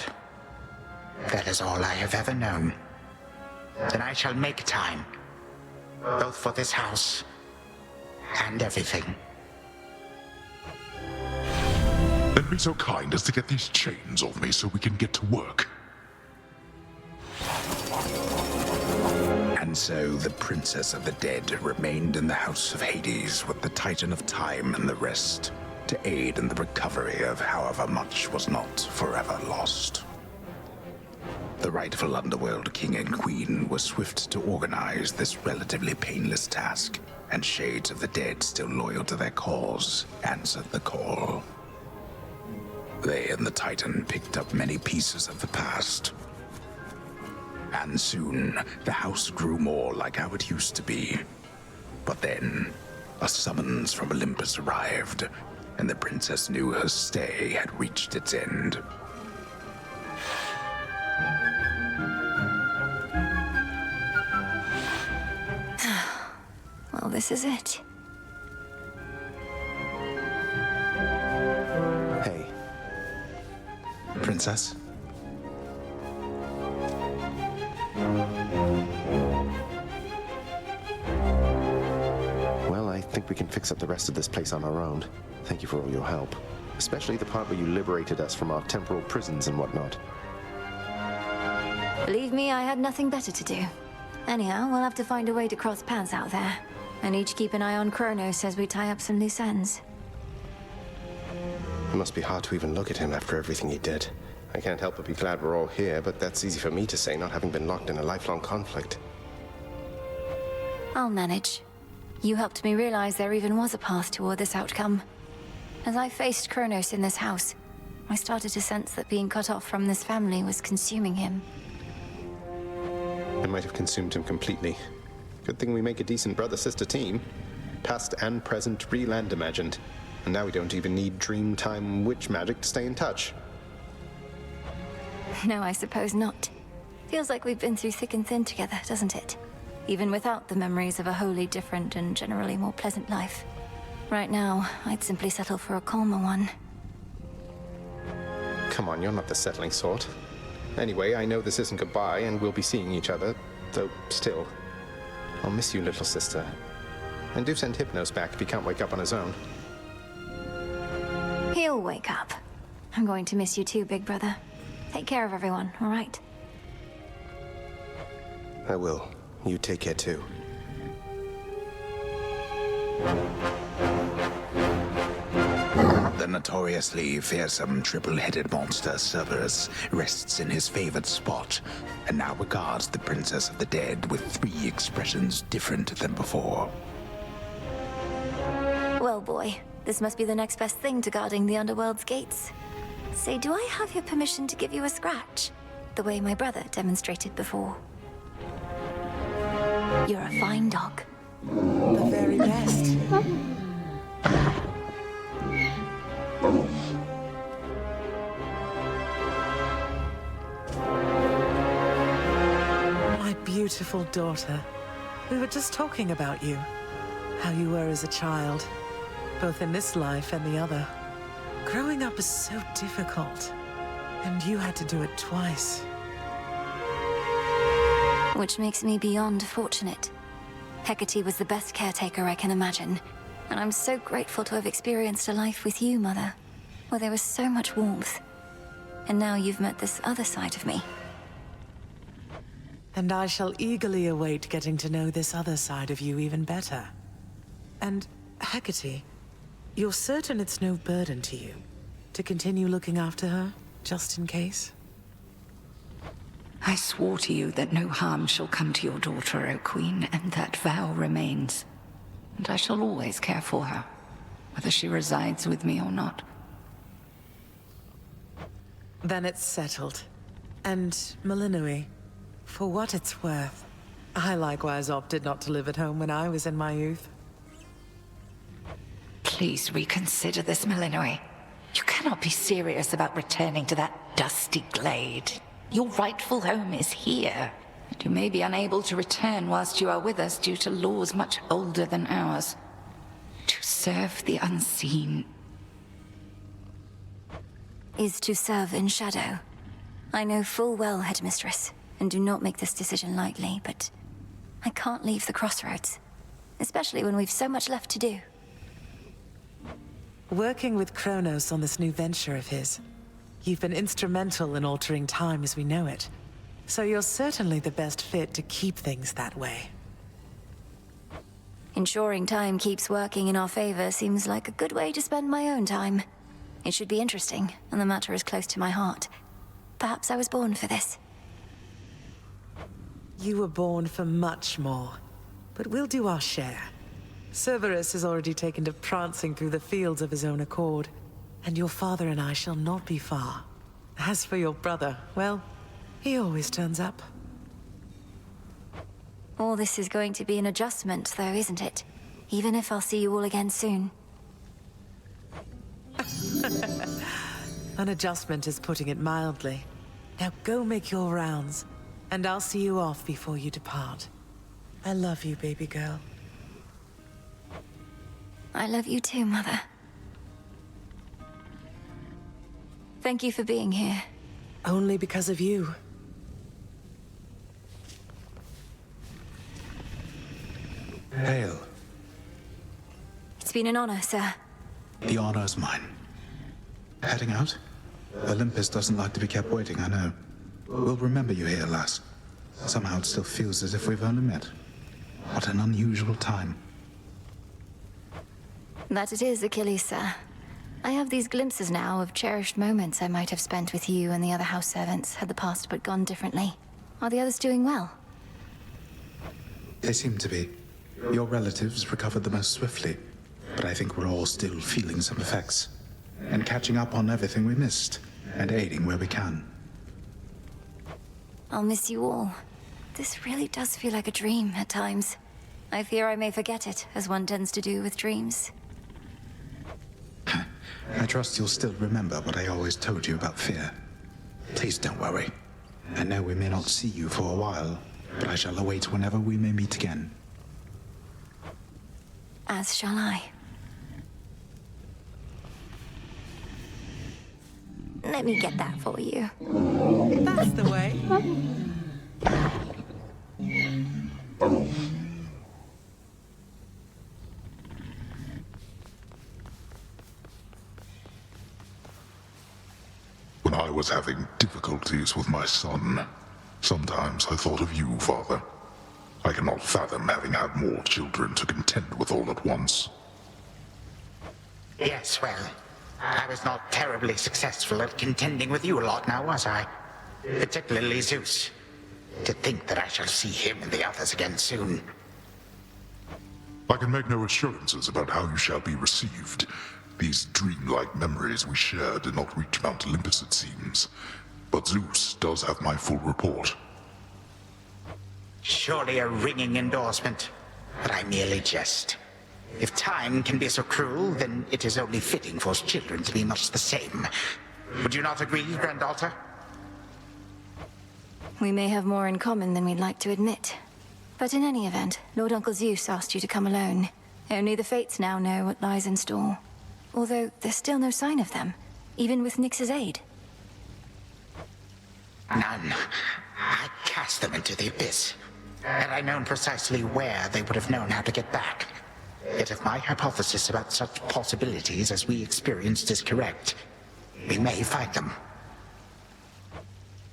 That is all I have ever known. Then I shall make time. Both for this house and everything. Then be so kind as to get these chains off me so we can get to work. And so the Princess of the Dead remained in the House of Hades with the Titan of Time and the rest, to aid in the recovery of however much was not forever lost. The rightful Underworld King and Queen were swift to organize this relatively painless task, and Shades of the Dead, still loyal to their cause, answered the call. They and the Titan picked up many pieces of the past. And soon, the house grew more like how it used to be. But then, a summons from Olympus arrived, and the princess knew her stay had reached its end. Well, this is it. Hey. Princess? Well, I think we can fix up the rest of this place on our own. Thank you for all your help. Especially the part where you liberated us from our temporal prisons and whatnot. Believe me, I had nothing better to do. Anyhow, we'll have to find a way to cross paths out there. And each keep an eye on Kronos as we tie up some loose ends. It must be hard to even look at him after everything he did. I can't help but be glad we're all here, but that's easy for me to say, not having been locked in a lifelong conflict. I'll manage. You helped me realize there even was a path toward this outcome. As I faced Kronos in this house, I started to sense that being cut off from this family was consuming him. It might have consumed him completely. Good thing we make a decent brother-sister team. Past and present, real and imagined. And now we don't even need Dreamtime witch magic to stay in touch. No, I suppose not. Feels like we've been through thick and thin together, doesn't it? Even without the memories of a wholly different and generally more pleasant life. Right now, I'd simply settle for a calmer one. Come on, you're not the settling sort. Anyway, I know this isn't goodbye, and we'll be seeing each other, though still. I'll miss you, little sister. And do send Hypnos back if he can't wake up on his own. He'll wake up. I'm going to miss you too, big brother. Take care of everyone, all right? I will. You take care too. The notoriously fearsome triple-headed monster Cerberus rests in his favored spot, and now regards the Princess of the Dead with 3 expressions different than before. Well, boy, this must be the next best thing to guarding the Underworld's gates. Say, do I have your permission to give you a scratch? The way my brother demonstrated before. You're a fine dog. The very best. My beautiful daughter. We were just talking about you. How you were as a child. Both in this life and the other. Growing up is so difficult. And you had to do it twice. Which makes me beyond fortunate. Hecate was the best caretaker I can imagine. And I'm so grateful to have experienced a life with you, Mother. Where there was so much warmth. And now you've met this other side of me. And I shall eagerly await getting to know this other side of you even better. And, Hecate, you're certain it's no burden to you to continue looking after her, just in case? I swore to you that no harm shall come to your daughter, O Queen, and that vow remains. And I shall always care for her, whether she resides with me or not. Then it's settled. And, Malinois, for what it's worth, I likewise opted not to live at home when I was in my youth. Please reconsider this, Malinois. You cannot be serious about returning to that dusty glade. Your rightful home is here. And you may be unable to return whilst you are with us due to laws much older than ours. To serve the unseen is to serve in shadow. I know full well, Headmistress, and do not make this decision lightly, but I can't leave the crossroads, especially when we've so much left to do. Working with Kronos on this new venture of his, you've been instrumental in altering time as we know it. So you're certainly the best fit to keep things that way. Ensuring time keeps working in our favor seems like a good way to spend my own time. It should be interesting, and the matter is close to my heart. Perhaps I was born for this. You were born for much more, but we'll do our share. Cerberus has already taken to prancing through the fields of his own accord, and your father and I shall not be far. As for your brother, well, he always turns up. All this is going to be an adjustment, though, isn't it? Even if I'll see you all again soon. An adjustment is putting it mildly. Now go make your rounds, and I'll see you off before you depart. I love you, baby girl. I love you too, Mother. Thank you for being here. Only because of you. Hail. It's been an honor, sir. The honor's mine. Heading out? Olympus doesn't like to be kept waiting, I know. We'll remember you here, lass. Somehow it still feels as if we've only met. What an unusual time. That it is, Achilles, sir. I have these glimpses now of cherished moments I might have spent with you and the other house servants had the past but gone differently. Are the others doing well? They seem to be. Your relatives recovered the most swiftly, but I think we're all still feeling some effects. And catching up on everything we missed, and aiding where we can. I'll miss you all. This really does feel like a dream at times. I fear I may forget it, as one tends to do with dreams. I trust you'll still remember what I always told you about fear. Please don't worry. I know we may not see you for a while, but I shall await whenever we may meet again. As shall I. Let me get that for you. That's the way. When I was having difficulties with my son, sometimes I thought of you, Father. I cannot fathom having had more children to contend with all at once. Yes, well, I was not terribly successful at contending with you a lot now, was I? Particularly Zeus. To think that I shall see him and the others again soon. I can make no assurances about how you shall be received. These dreamlike memories we share did not reach Mount Olympus, it seems. But Zeus does have my full report. Surely a ringing endorsement, but I merely jest. If time can be so cruel, then it is only fitting for children to be much the same. Would you not agree, granddaughter? We may have more in common than we'd like to admit. But in any event, Lord Uncle Zeus asked you to come alone. Only the Fates now know what lies in store. Although there's still no sign of them, even with Nyx's aid. None. I cast them into the abyss. Had I known precisely where, they would have known how to get back. Yet if my hypothesis about such possibilities as we experienced is correct, we may find them.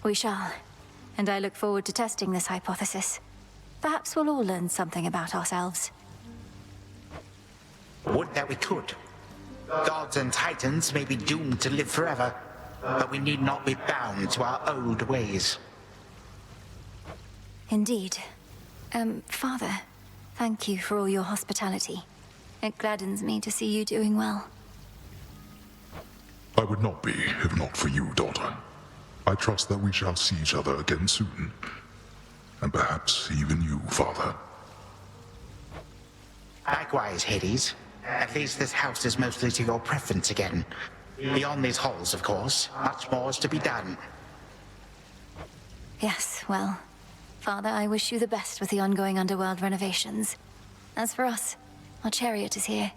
We shall. And I look forward to testing this hypothesis. Perhaps we'll all learn something about ourselves. Would that we could. Gods and titans may be doomed to live forever, but we need not be bound to our old ways. Indeed. Father, thank you for all your hospitality. It gladdens me to see you doing well. I would not be, if not for you, daughter. I trust that we shall see each other again soon. And perhaps even you, Father. Likewise, Hades. At least this house is mostly to your preference again. Beyond these halls, of course, much more is to be done. Yes, well, Father, I wish you the best with the ongoing underworld renovations. As for us, our chariot is here.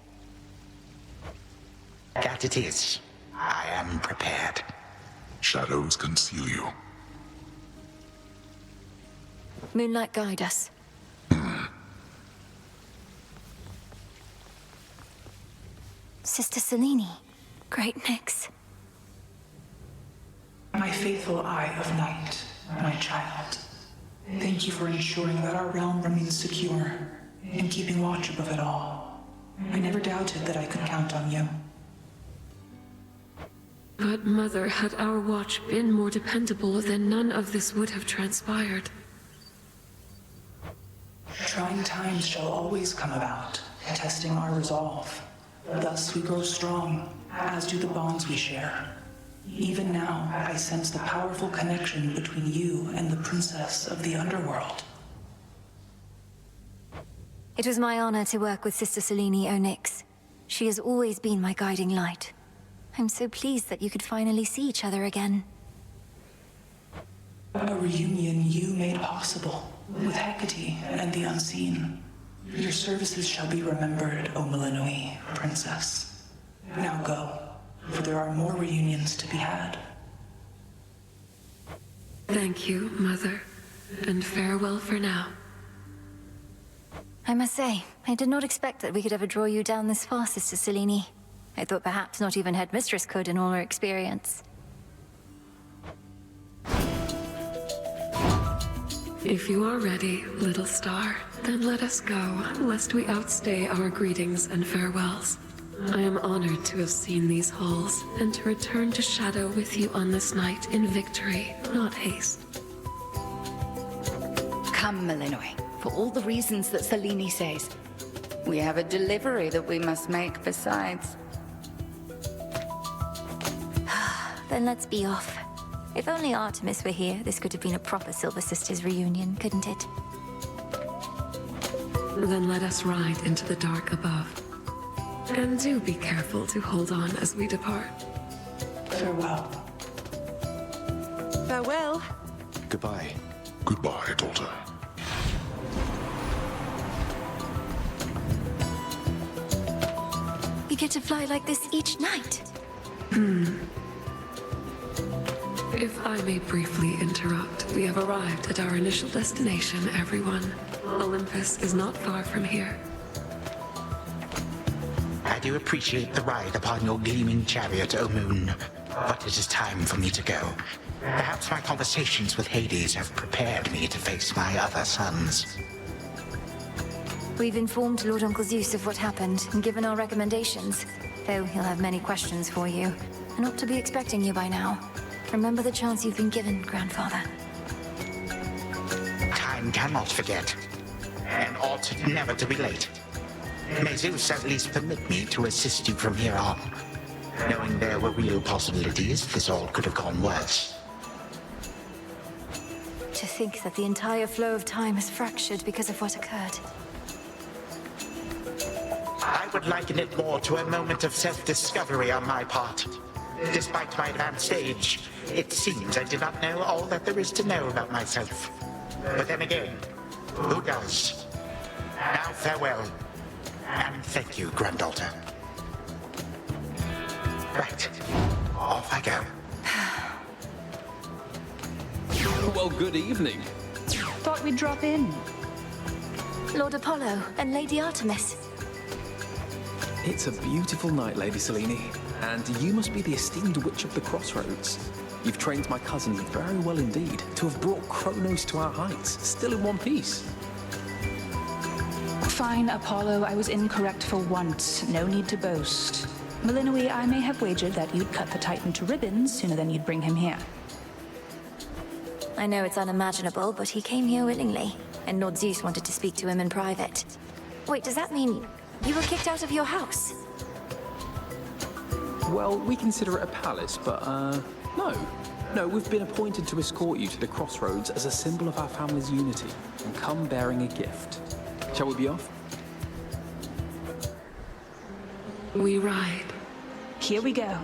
That it is. I am prepared. Shadows conceal you. Moonlight, guide us. Sister Selene. Great Nyx. My faithful Eye of Night, my child. Thank you for ensuring that our realm remains secure and keeping watch above it all. I never doubted that I could count on you. But Mother, had our watch been more dependable, then none of this would have transpired. Trying times shall always come about, testing our resolve. Thus we grow strong, as do the bonds we share. Even now, I sense the powerful connection between you and the princess of the underworld. It was my honor to work with Sister Selene Onyx. She has always been my guiding light. I'm so pleased that you could finally see each other again. A reunion you made possible, with Hecate and the Unseen. Your services shall be remembered, O Melanoi, Princess. Now go, for there are more reunions to be had. Thank you, Mother, and farewell for now. I must say, I did not expect that we could ever draw you down this far, Sister Selene. I thought perhaps not even Headmistress could in all her experience. If you are ready, little star, then let us go, lest we outstay our greetings and farewells. I am honored to have seen these halls, and to return to Shadow with you on this night in victory, not haste. Come, Malinois, for all the reasons that Selene says. We have a delivery that we must make besides. Then let's be off. If only Artemis were here, this could have been a proper Silver Sisters reunion, couldn't it? Then let us ride into the dark above. And do be careful to hold on as we depart. Farewell. Farewell. Goodbye. Goodbye, daughter. You get to fly like this each night. If I may briefly interrupt, we have arrived at our initial destination, everyone. Olympus is not far from here. I do appreciate the ride upon your gleaming chariot, O Moon, but it is time for me to go. Perhaps my conversations with Hades have prepared me to face my other sons. We've informed Lord Uncle Zeus of what happened and given our recommendations, though he'll have many questions for you, and ought to be expecting you by now. Remember the chance you've been given, Grandfather. Time cannot forget, and ought never to be late. May Zeus at least permit me to assist you from here on. Knowing there were real possibilities, this all could have gone worse. To think that the entire flow of time is fractured because of what occurred. I would liken it more to a moment of self-discovery on my part. Despite my advanced age, it seems I did not know all that there is to know about myself. But then again, who does? Now farewell, and thank you, granddaughter. Right, off I go. Well, good evening. Thought we'd drop in. Lord Apollo and Lady Artemis. It's a beautiful night, Lady Selene, and you must be the esteemed witch of the Crossroads. You've trained my cousin very well indeed to have brought Kronos to our heights, still in one piece. Fine, Apollo, I was incorrect for once. No need to boast. Malinois, I may have wagered that you'd cut the Titan to ribbons sooner than you'd bring him here. I know it's unimaginable, but he came here willingly, and Lord Zeus wanted to speak to him in private. Wait, does that mean you were kicked out of your house? Well, we consider it a palace, but, no. No, we've been appointed to escort you to the Crossroads as a symbol of our family's unity, and come bearing a gift. Shall we be off? We ride. Here we go.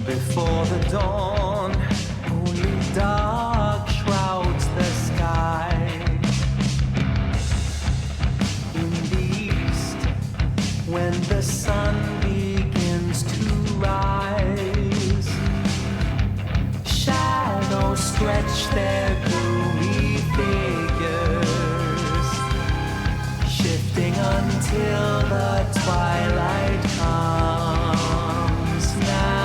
Before the dawn, only dark shrouds the sky. In the east, when the sun begins to rise, shadows stretch their gloomy figures, shifting until the twilight comes. Now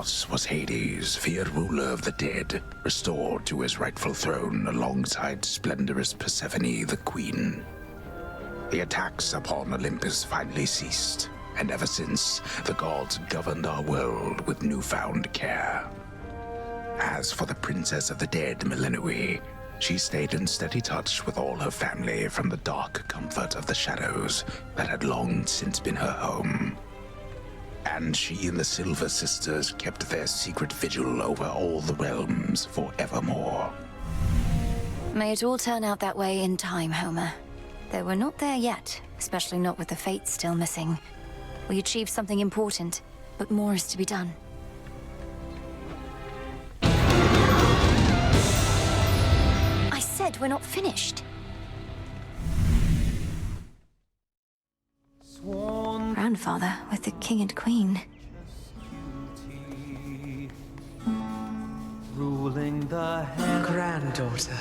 Thus was Hades, feared ruler of the dead, restored to his rightful throne alongside splendorous Persephone, the queen. The attacks upon Olympus finally ceased, and ever since, the gods governed our world with newfound care. As for the princess of the dead, Melinoi, she stayed in steady touch with all her family from the dark comfort of the shadows that had long since been her home. And she and the Silver Sisters kept their secret vigil over all the realms forevermore. May it all turn out that way in time, Homer. Though we're not there yet, especially not with the Fates still missing. We achieved something important, but more is to be done. I said we're not finished. Grandfather with the king and queen. Ruling the Granddaughter.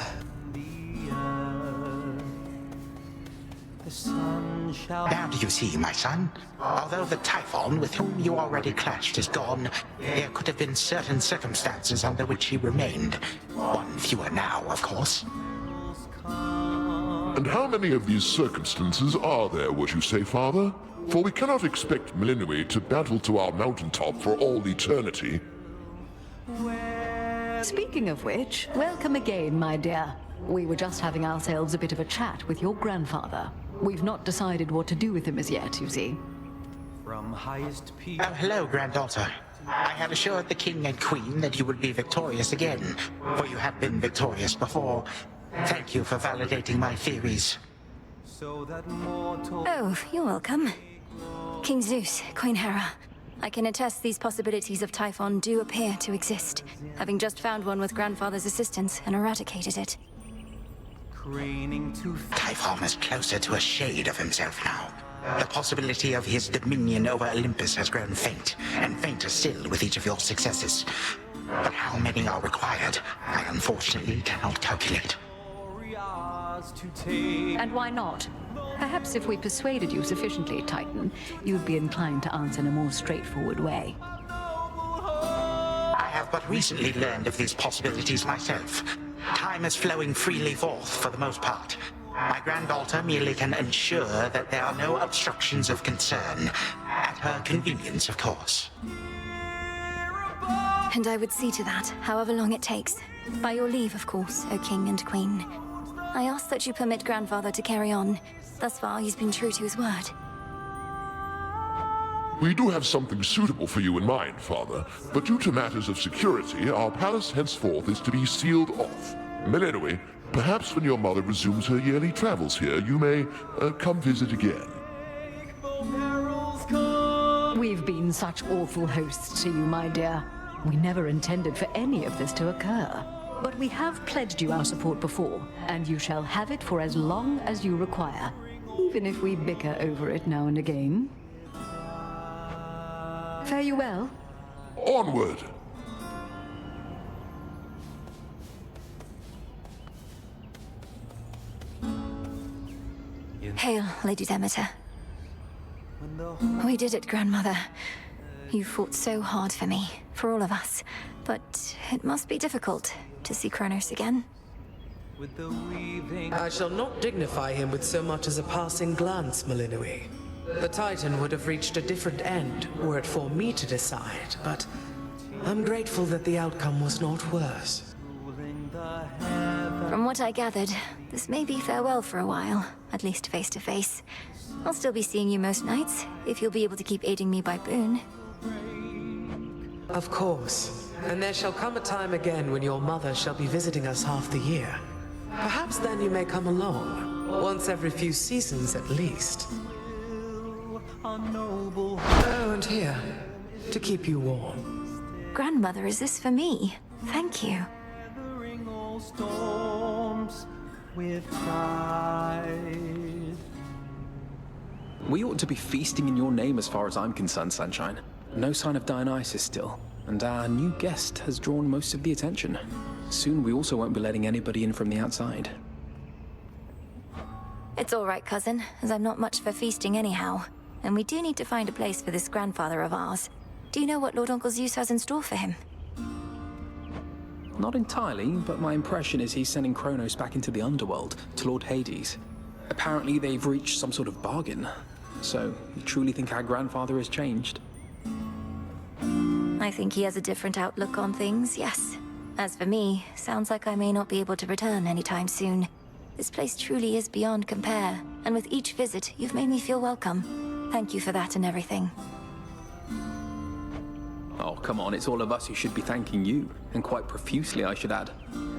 The sun shall... Now do you see, my son? Although the Typhon with whom you already clashed is gone, there could have been certain circumstances under which he remained. One fewer now, of course. And how many of these circumstances are there, would you say, Father? For we cannot expect Melinoi to battle to our mountaintop for all eternity. Speaking of which, welcome again, my dear. We were just having ourselves a bit of a chat with your grandfather. We've not decided what to do with him as yet, you see. From highest peak... Oh, hello, granddaughter. I had assured the king and queen that you would be victorious again, for you have been victorious before. Thank you for validating my theories. So that mortal... Oh, you're welcome. King Zeus, Queen Hera. I can attest these possibilities of Typhon do appear to exist, having just found one with Grandfather's assistance and eradicated it. Typhon is closer to a shade of himself now. The possibility of his dominion over Olympus has grown faint, and fainter still with each of your successes. But how many are required, I unfortunately cannot calculate. And why not? Perhaps if we persuaded you sufficiently, Titan, you'd be inclined to answer in a more straightforward way. I have but recently learned of these possibilities myself. Time is flowing freely forth for the most part. My granddaughter merely can ensure that there are no obstructions of concern. At her convenience, of course. And I would see to that, however long it takes. By your leave, of course, O King and Queen. I ask that you permit Grandfather to carry on. Thus far, he's been true to his word. We do have something suitable for you in mind, Father, but due to matters of security, our palace henceforth is to be sealed off. Melinoi, perhaps when your mother resumes her yearly travels here, you may come visit again. We've been such awful hosts to you, my dear. We never intended for any of this to occur. But we have pledged you our support before, and you shall have it for as long as you require, even if we bicker over it now and again. Fare you well. Onward! Hail, Lady Demeter. We did it, Grandmother. You fought so hard for me, for all of us. But it must be difficult to see Kronos again. I shall not dignify him with so much as a passing glance, Melinoi. The Titan would have reached a different end were it for me to decide, but I'm grateful that the outcome was not worse. From what I gathered, this may be farewell for a while, at least face to face. I'll still be seeing you most nights, if you'll be able to keep aiding me by boon. Of course. And there shall come a time again when your mother shall be visiting us half the year. Perhaps then you may come along, once every few seasons at least. Oh, and here, to keep you warm. Grandmother, is this for me? Thank you. Storms with pride. We ought to be feasting in your name as far as I'm concerned, Sunshine. No sign of Dionysus still, and our new guest has drawn most of the attention. Soon we also won't be letting anybody in from the outside. It's all right, cousin, as I'm not much for feasting anyhow. And we do need to find a place for this grandfather of ours. Do you know what Lord Uncle Zeus has in store for him? Not entirely, but my impression is he's sending Kronos back into the underworld, to Lord Hades. Apparently they've reached some sort of bargain. So, you truly think our grandfather has changed? I think he has a different outlook on things, yes. As for me, sounds like I may not be able to return anytime soon. This place truly is beyond compare, and with each visit, you've made me feel welcome. Thank you for that and everything. Oh, come on, it's all of us who should be thanking you, and quite profusely, I should add.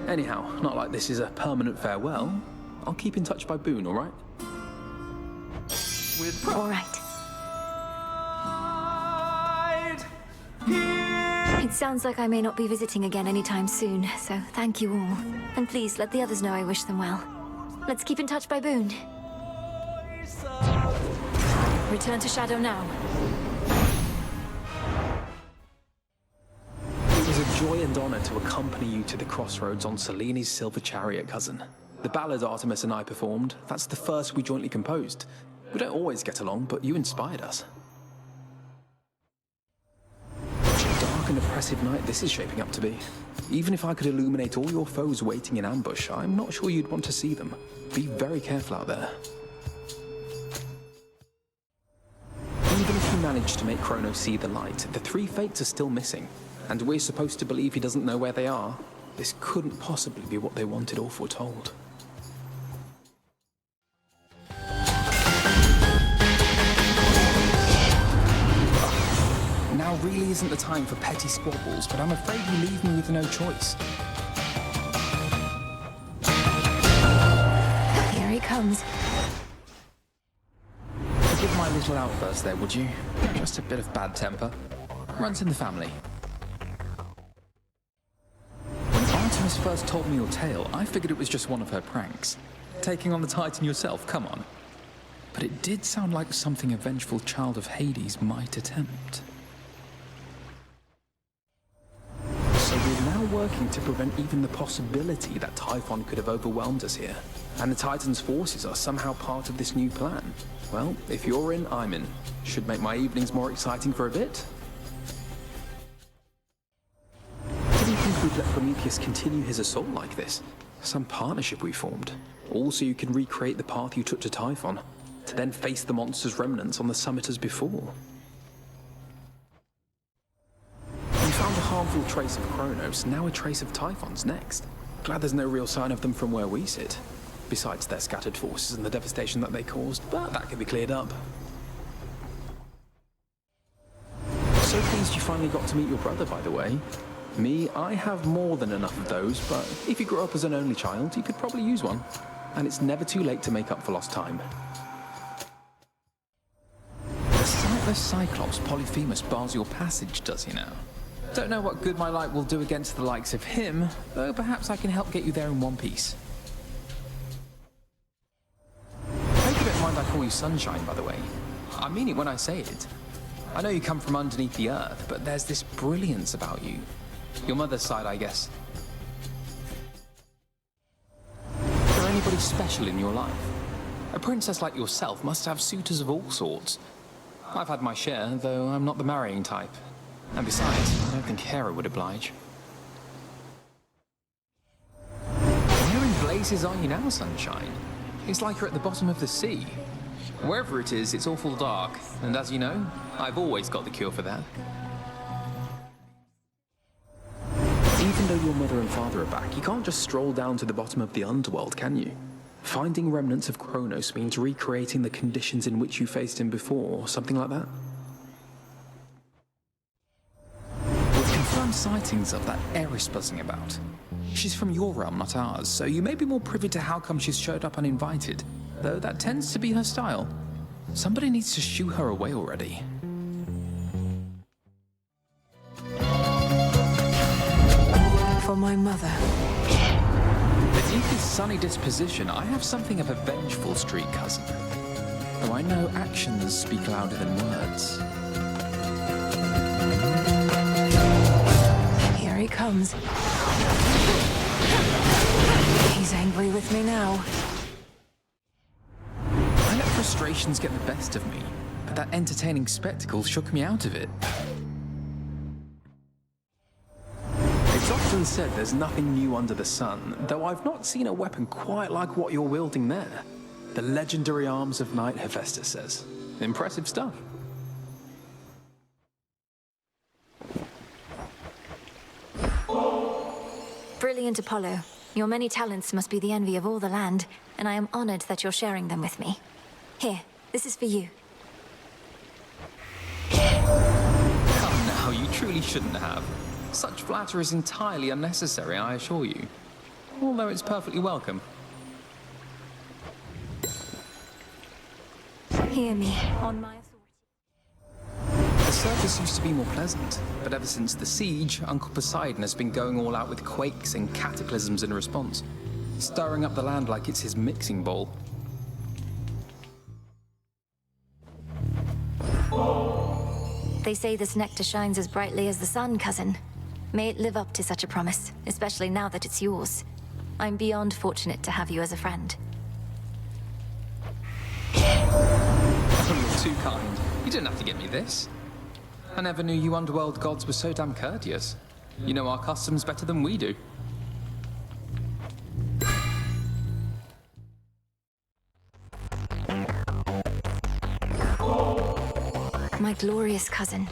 Anyhow, not like this is a permanent farewell. I'll keep in touch by Boone, all right? All right. It sounds like I may not be visiting again anytime soon, so thank you all. And please let the others know I wish them well. Let's keep in touch by Boone. Return to Shadow now. It was a joy and honor to accompany you to the crossroads on Selene's silver chariot, cousin. The ballad Artemis and I performed, that's the first we jointly composed. We don't always get along, but you inspired us. Such a dark and oppressive night this is shaping up to be. Even if I could illuminate all your foes waiting in ambush, I'm not sure you'd want to see them. Be very careful out there. Even if you manage to make Kronos see the light, the three fates are still missing. And we're supposed to believe he doesn't know where they are. This couldn't possibly be what they wanted or foretold. Now really isn't the time for petty squabbles, but I'm afraid you leave me with no choice. Here he comes. Forgive my little outburst there, would you? Just a bit of bad temper. Runs in the family. When Artemis first told me your tale, I figured it was just one of her pranks. Taking on the Titan yourself, come on. But it did sound like something a vengeful child of Hades might attempt. So we're now working to prevent even the possibility that Typhon could have overwhelmed us here. And the Titan's forces are somehow part of this new plan. Well, if you're in, I'm in. Should make my evenings more exciting for a bit. Didn't think we'd let Prometheus continue his assault like this. Some partnership we formed. All so you can recreate the path you took to Typhon, to then face the monster's remnants on the summit as before. We found a harmful trace of Kronos, now a trace of Typhon's next. Glad there's no real sign of them from where we sit. Besides their scattered forces and the devastation that they caused, but that can be cleared up. So pleased you finally got to meet your brother, by the way. Me, I have more than enough of those, but if you grew up as an only child, you could probably use one. And it's never too late to make up for lost time. The sightless Cyclops Polyphemus bars your passage, does he now? Don't know what good my light will do against the likes of him, though perhaps I can help get you there in one piece. Hope you don't mind I call you Sunshine, by the way. I mean it when I say it. I know you come from underneath the earth, but there's this brilliance about you. Your mother's side, I guess. Is there anybody special in your life? A princess like yourself must have suitors of all sorts. I've had my share, though I'm not the marrying type. And besides, I don't think Hera would oblige. Where in blazes are you now, Sunshine? It's like you're at the bottom of the sea. Wherever it is, it's awful dark, and as you know, I've always got the cure for that. Even though your mother and father are back, you can't just stroll down to the bottom of the underworld, can you? Finding remnants of Kronos means recreating the conditions in which you faced him before, or something like that? We've confirmed sightings of that Eris buzzing about. She's from your realm, not ours, so you may be more privy to how come she's showed up uninvited, though that tends to be her style. Somebody needs to shoo her away already. For my mother. Beneath his sunny disposition, I have something of a vengeful streak, cousin. Though I know actions speak louder than words. Here he comes. He's angry with me now. I let frustrations get the best of me, but that entertaining spectacle shook me out of it. often said there's nothing new under the sun, though I've not seen a weapon quite like what you're wielding there. The legendary arms of Knight Hephaestus says. Impressive stuff. Brilliant Apollo. Your many talents must be the envy of all the land, and I am honored that you're sharing them with me. Here, this is for you. Come now, you truly shouldn't have. Such flattery is entirely unnecessary, I assure you. Although it's perfectly welcome. Hear me, on my authority. The surface used to be more pleasant, but ever since the siege, Uncle Poseidon has been going all out with quakes and cataclysms in response, stirring up the land like it's his mixing bowl. They say this nectar shines as brightly as the sun, cousin. May it live up to such a promise, especially now that it's yours. I'm beyond fortunate to have you as a friend. Oh, you're too kind. You didn't have to get me this. I never knew you underworld gods were so damn courteous. You know our customs better than we do. My glorious cousin.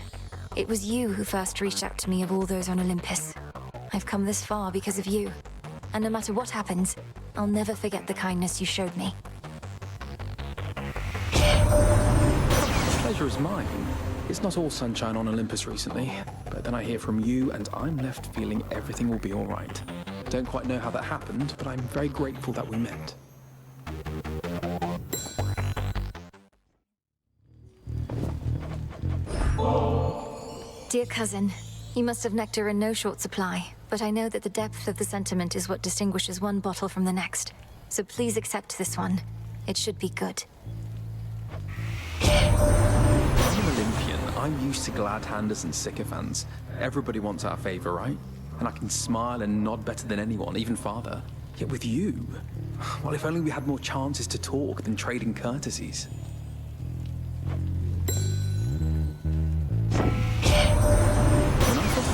It was you who first reached out to me of all those on Olympus. I've come this far because of you. And no matter what happens, I'll never forget the kindness you showed me. The pleasure is mine. It's not all sunshine on Olympus recently, but then I hear from you and I'm left feeling everything will be all right. Don't quite know how that happened, but I'm very grateful that we met. Dear cousin, you must have nectar in no short supply, but I know that the depth of the sentiment is what distinguishes one bottle from the next. So please accept this one. It should be good. I'm an Olympian. I'm used to glad-handers and sycophants. Everybody wants our favor, right? And I can smile and nod better than anyone, even father. Yet with you, well, if only we had more chances to talk than trading courtesies.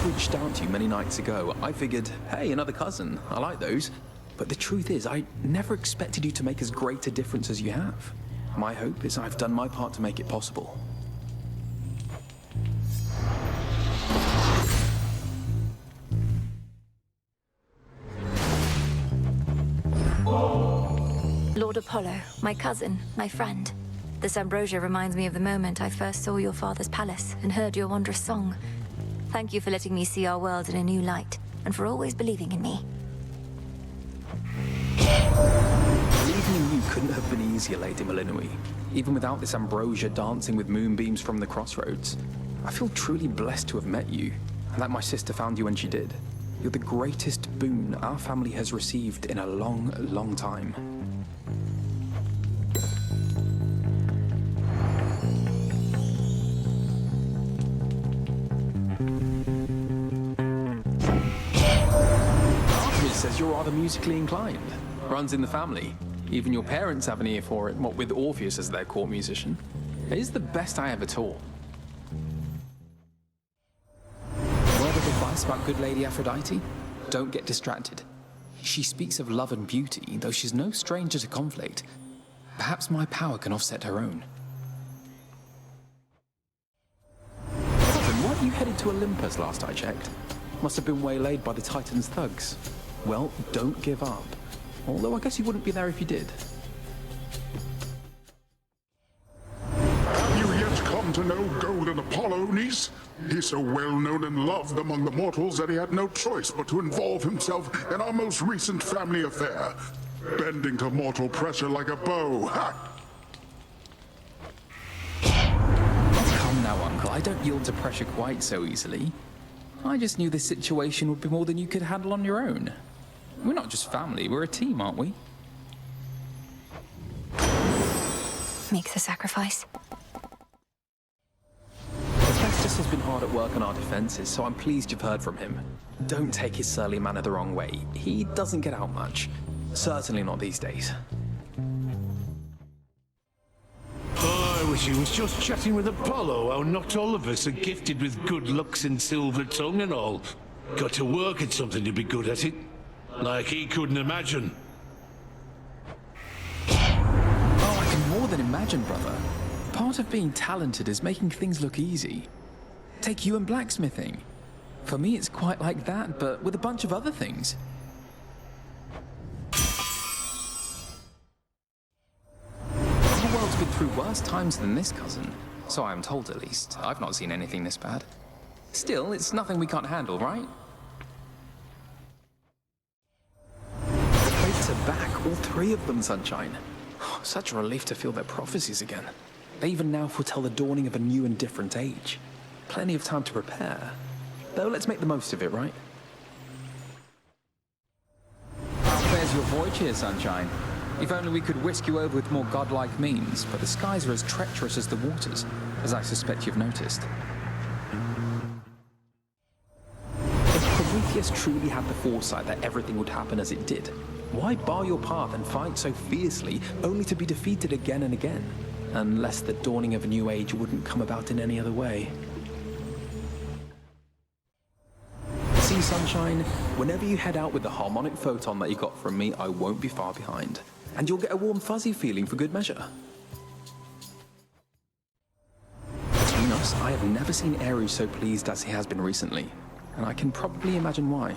Reached out to you many nights ago, I figured, hey, another cousin. I like those. But the truth is, I never expected you to make as great a difference as you have. My hope is I've done my part to make it possible. Lord Apollo, my cousin, my friend. This ambrosia reminds me of the moment I first saw your father's palace and heard your wondrous song. Thank you for letting me see our world in a new light, and for always believing in me. Believing in you couldn't have been easier, Lady Malinui. Even without this ambrosia dancing with moonbeams from the crossroads. I feel truly blessed to have met you, and that my sister found you when she did. You're the greatest boon our family has received in a long, long time. Says you're rather musically inclined. Runs in the family. Even your parents have an ear for it, what with Orpheus as their court musician. It is the best I ever taught. Word of advice about good Lady Aphrodite? Don't get distracted. She speaks of love and beauty, though she's no stranger to conflict. Perhaps my power can offset her own. Cousin, weren't you headed to Olympus last I checked? Must have been waylaid by the Titan's thugs. Well, don't give up. Although I guess you wouldn't be there if you did. Have you yet come to know Golden Apollo, niece? He's so well known and loved among the mortals that he had no choice but to involve himself in our most recent family affair, bending to mortal pressure like a bow. Ha! Come now, Uncle. I don't yield to pressure quite so easily. I just knew this situation would be more than you could handle on your own. We're not just family, we're a team, aren't we? Make the sacrifice. Hephaestus has been hard at work on our defenses, so I'm pleased you've heard from him. Don't take his surly manner the wrong way. He doesn't get out much. Certainly not these days. Oh, I wish he was just chatting with Apollo, how not all of us are gifted with good looks and silver tongue and all. Got to work at something to be good at it. Like he couldn't imagine. Oh, I can more than imagine, brother. Part of being talented is making things look easy. Take you and blacksmithing. For me, it's quite like that, but with a bunch of other things. The world's been through worse times than this, cousin. So I'm told, at least. I've not seen anything this bad. Still, it's nothing we can't handle, right? The fates are back, all three of them, Sunshine. Such a relief to feel their prophecies again. They even now foretell the dawning of a new and different age. Plenty of time to prepare. Though let's make the most of it, right? How fares your voyage here, Sunshine? If only we could whisk you over with more godlike means, but the skies are as treacherous as the waters, as I suspect you've noticed. If Prometheus truly had the foresight that everything would happen as it did, why bar your path and fight so fiercely, only to be defeated again and again? Unless the dawning of a new age wouldn't come about in any other way. See, Sunshine, whenever you head out with the harmonic photon that you got from me, I won't be far behind. And you'll get a warm, fuzzy feeling for good measure. Between us, I have never seen Eru so pleased as he has been recently. And I can probably imagine why.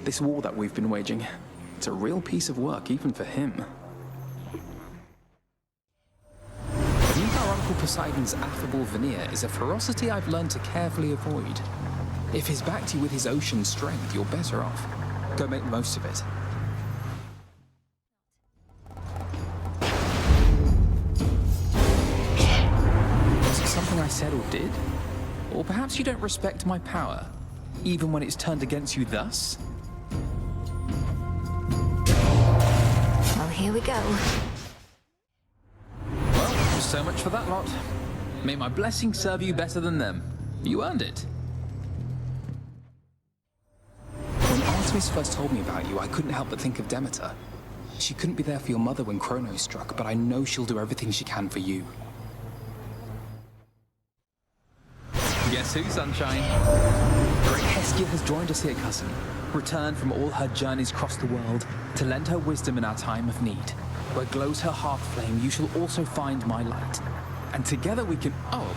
This war that we've been waging, it's a real piece of work, even for him. Beneath our Uncle Poseidon's affable veneer is a ferocity I've learned to carefully avoid. If he's backed you with his ocean strength, you're better off. Go make the most of it. Was it something I said or did? Or perhaps you don't respect my power, even when it's turned against you thus? Well, here we go. Well, so much for that lot. May my blessing serve you better than them. You earned it. When Artemis first told me about you, I couldn't help but think of Demeter. She couldn't be there for your mother when Kronos struck, but I know she'll do everything she can for you. Guess who, Sunshine? Great Hestia has joined us here, cousin. Returned from all her journeys across the world to lend her wisdom in our time of need. Where glows her hearth flame, you shall also find my light. And together we can... Oh,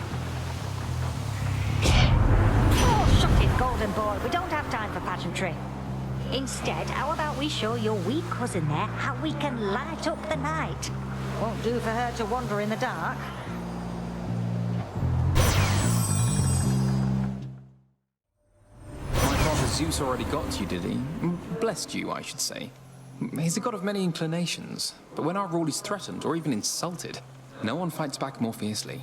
shut it, golden boy. We don't have time for pageantry. Instead, how about we show your wee cousin there how we can light up the night? Won't do for her to wander in the dark. my father Zeus already got you, did he? Blessed you, I should say. He's a god of many inclinations, but when our rule is threatened or even insulted, no one fights back more fiercely.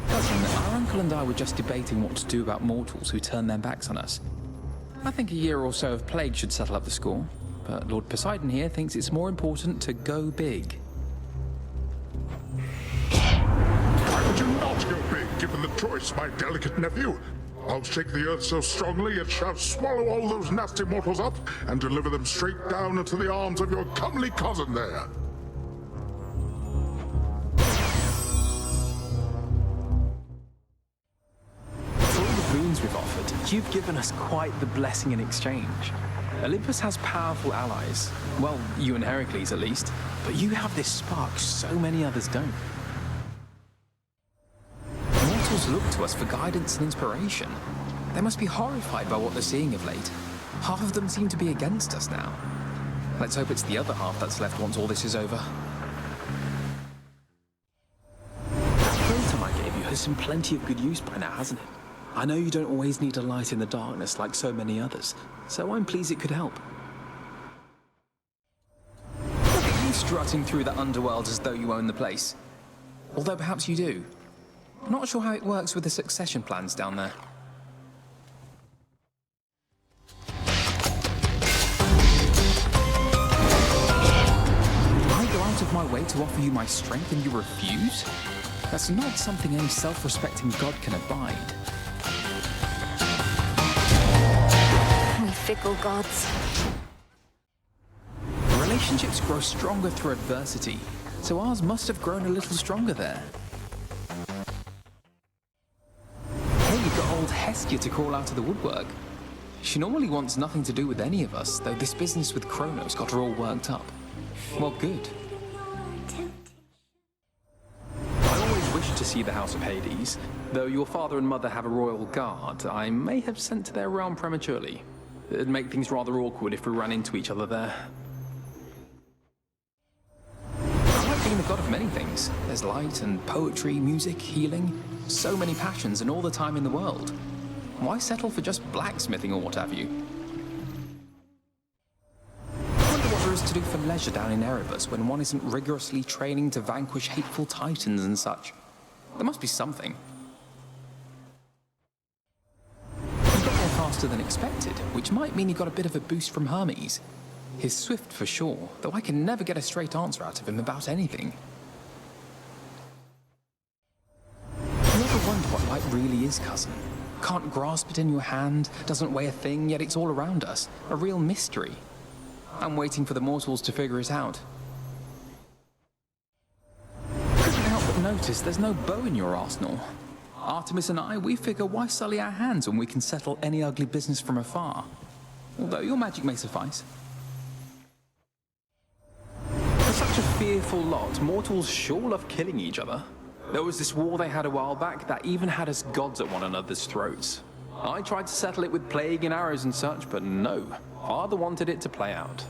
Cousin, our uncle and I were just debating what to do about mortals who turn their backs on us. I think a year or so of plague should settle up the score, but Lord Poseidon here thinks it's more important to go big. Why would you not go big, given the choice, my delicate nephew? I'll shake the earth so strongly it shall swallow all those nasty mortals up and deliver them straight down into the arms of your comely cousin there. For all the boons we've offered, you've given us quite the blessing in exchange. Olympus has powerful allies. Well, you and Heracles at least. But you have this spark so many others don't. Mortals look to us for guidance and inspiration. They must be horrified by what they're seeing of late. Half of them seem to be against us now. Let's hope it's the other half that's left once all this is over. That photon I gave you has seen plenty of good use by now, hasn't it? I know you don't always need a light in the darkness like so many others, so I'm pleased it could help. Look at you strutting through the underworld as though you own the place. Although perhaps you do. Not sure how it works with the succession plans down there. I go out of my way to offer you my strength and you refuse? That's not something any self-respecting god can abide. We fickle gods. Relationships grow stronger through adversity, so ours must have grown a little stronger there. Hey, you got old Hestia to crawl out of the woodwork. She normally wants nothing to do with any of us, though this business with Kronos got her all worked up. Well, good. I always wished to see the House of Hades. Though your father and mother have a royal guard, I may have sent to their realm prematurely. It'd make things rather awkward if we ran into each other there. I like being the god of many things. There's light and poetry, music, healing. So many passions and all the time in the world. Why settle for just blacksmithing or what have you? I wonder what there is to do for leisure down in Erebus when one isn't rigorously training to vanquish hateful titans and such. There must be something. You got there faster than expected, which might mean you got a bit of a boost from Hermes. He's swift for sure, though I can never get a straight answer out of him about anything. You ever wonder what light really is, cousin? Can't grasp it in your hand, doesn't weigh a thing, yet it's all around us. A real mystery. I'm waiting for the mortals to figure it out. Couldn't help but notice there's no bow in your arsenal. Artemis and I, we figure why sully our hands when we can settle any ugly business from afar. Although your magic may suffice. For such a fearful lot, mortals sure love killing each other. There was this war they had a while back that even had us gods at one another's throats. I tried to settle it with plague and arrows and such, but no. Father wanted it to play out.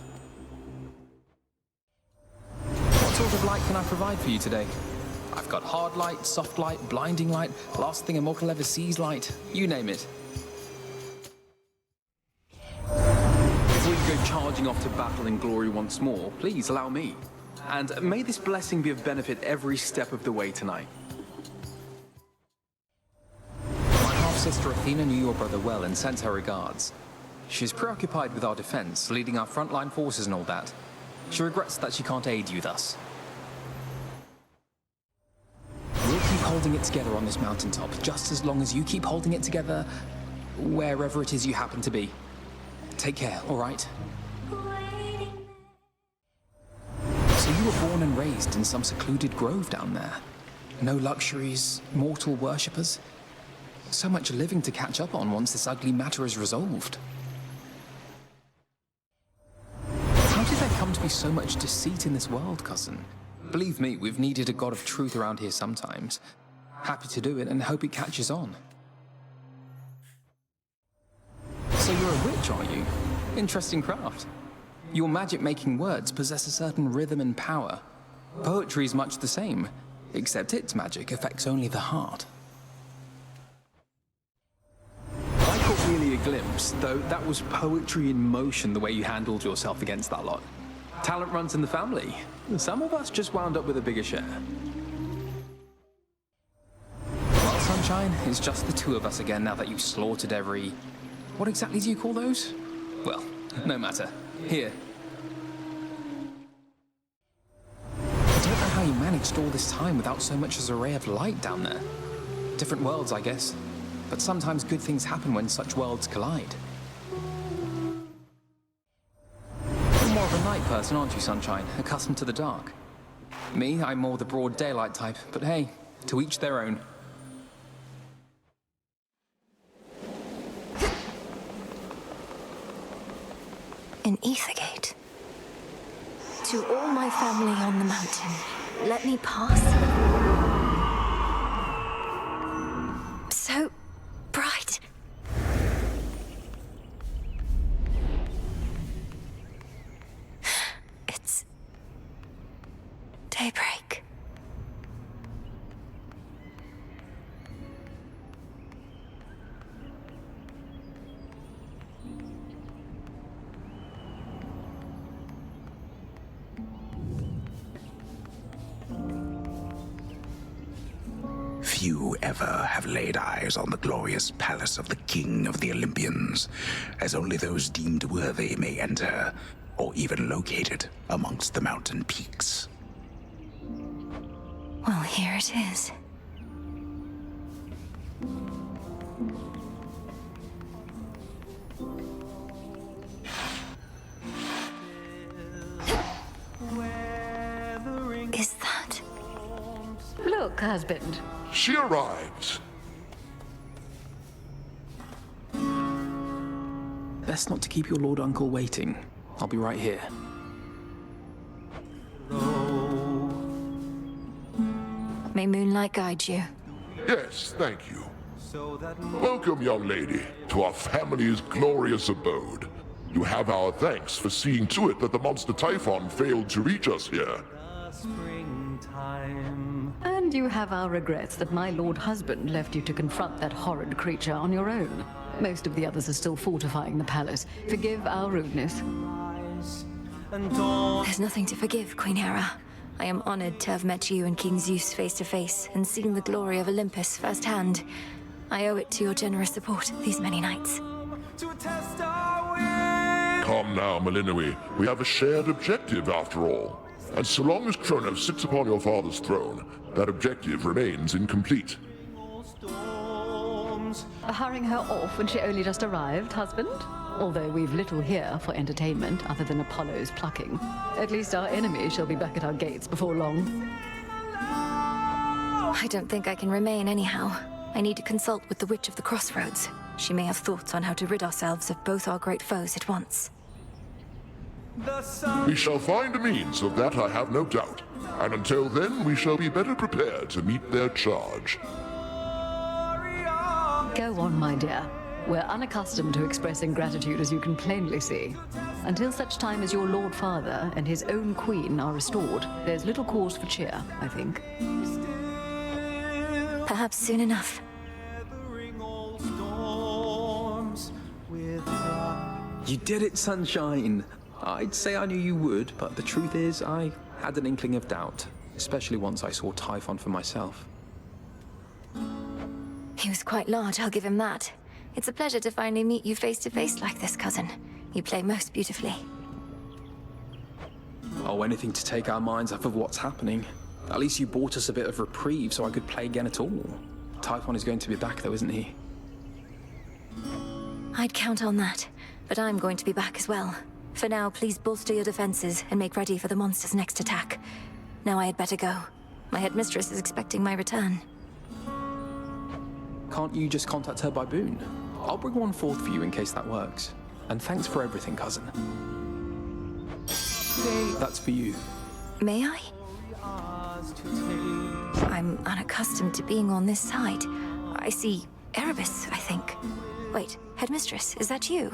What sort of light can I provide for you today? I've got hard light, soft light, blinding light, last thing a mortal ever sees light, you name it. Before you go charging off to battle in glory once more, please allow me. And may this blessing be of benefit every step of the way tonight. My half-sister Athena knew your brother well and sent her regards. She's preoccupied with our defense, leading our frontline forces and all that. She regrets that she can't aid you thus. We'll keep holding it together on this mountaintop, just as long as you keep holding it together wherever it is you happen to be. Take care, all right? So you were born and raised in some secluded grove down there. No luxuries, mortal worshippers. So much living to catch up on once this ugly matter is resolved. How did there come to be so much deceit in this world, cousin? Believe me, we've needed a god of truth around here sometimes. Happy to do it and hope it catches on. So you're a witch, are you? Interesting craft. Your magic-making words possess a certain rhythm and power. Poetry's much the same, except its magic affects only the heart. I caught really a glimpse, though that was poetry in motion the way you handled yourself against that lot. Talent runs in the family. Some of us just wound up with a bigger share. Well, Sunshine, it's just the two of us again now that you've slaughtered every... What exactly do you call those? Well, no matter. Here. I don't know how you managed all this time without so much as a ray of light down there. Different worlds, I guess. But sometimes good things happen when such worlds collide. You're more of a night person, aren't you, Sunshine? Accustomed to the dark. Me, I'm more the broad daylight type, but hey, to each their own. In Ethergate. To all my family on the mountain, let me pass. So bright. It's daybreak. Few ever have laid eyes on the glorious palace of the King of the Olympians, as only those deemed worthy may enter, or even locate it amongst the mountain peaks. Well, here it is. Is that... Look, husband. She arrives. best not to keep your Lord Uncle waiting. I'll be right here. May moonlight guide you. Yes, thank you. Welcome, young lady, to our family's glorious abode. You have our thanks for seeing to it that the monster Typhon failed to reach us here. And you have our regrets that my lord husband left you to confront that horrid creature on your own. Most of the others are still fortifying the palace. Forgive our rudeness. There's nothing to forgive, Queen Hera. I am honored to have met you and King Zeus face to face and seen the glory of Olympus firsthand. I owe it to your generous support these many nights. Come now, Melinoe. We have a shared objective after all. And so long as Kronos sits upon your father's throne, that objective remains incomplete. Hurrying her off when she only just arrived, husband? Although we've little here for entertainment other than Apollo's plucking. At least our enemy shall be back at our gates before long. I don't think I can remain anyhow. I need to consult with the Witch of the Crossroads. She may have thoughts on how to rid ourselves of both our great foes at once. We shall find a means of that, I have no doubt. And until then, we shall be better prepared to meet their charge. Go on, my dear. We're unaccustomed to expressing gratitude, as you can plainly see. Until such time as your Lord Father and his own queen are restored, there's little cause for cheer, I think. Perhaps soon enough. You did it, Sunshine! I'd say I knew you would, but the truth is, I had an inkling of doubt, especially once I saw Typhon for myself. He was quite large, I'll give him that. It's a pleasure to finally meet you face to face like this, cousin. You play most beautifully. Oh, anything to take our minds off of what's happening. At least you bought us a bit of reprieve so I could play again at all. Typhon is going to be back though, isn't he? I'd count on that, but I'm going to be back as well. For now, please bolster your defenses and make ready for the monster's next attack. Now I had better go. My headmistress is expecting my return. Can't you just contact her by boon? I'll bring one forth for you in case that works. And thanks for everything, cousin. That's for you. May I? I'm unaccustomed to being on this side. I see Erebus, I think. Wait, headmistress, is that you?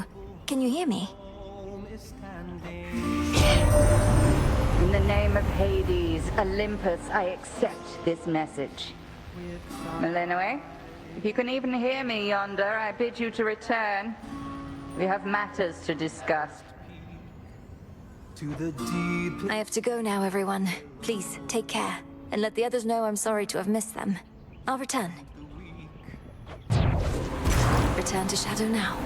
Can you hear me? In the name of Hades, Olympus, I accept this message. Melinoe, if you can even hear me yonder, I bid you to return. We have matters to discuss. I have to go now, everyone. Please, take care. And let the others know I'm sorry to have missed them. I'll return. Return to Shadow now.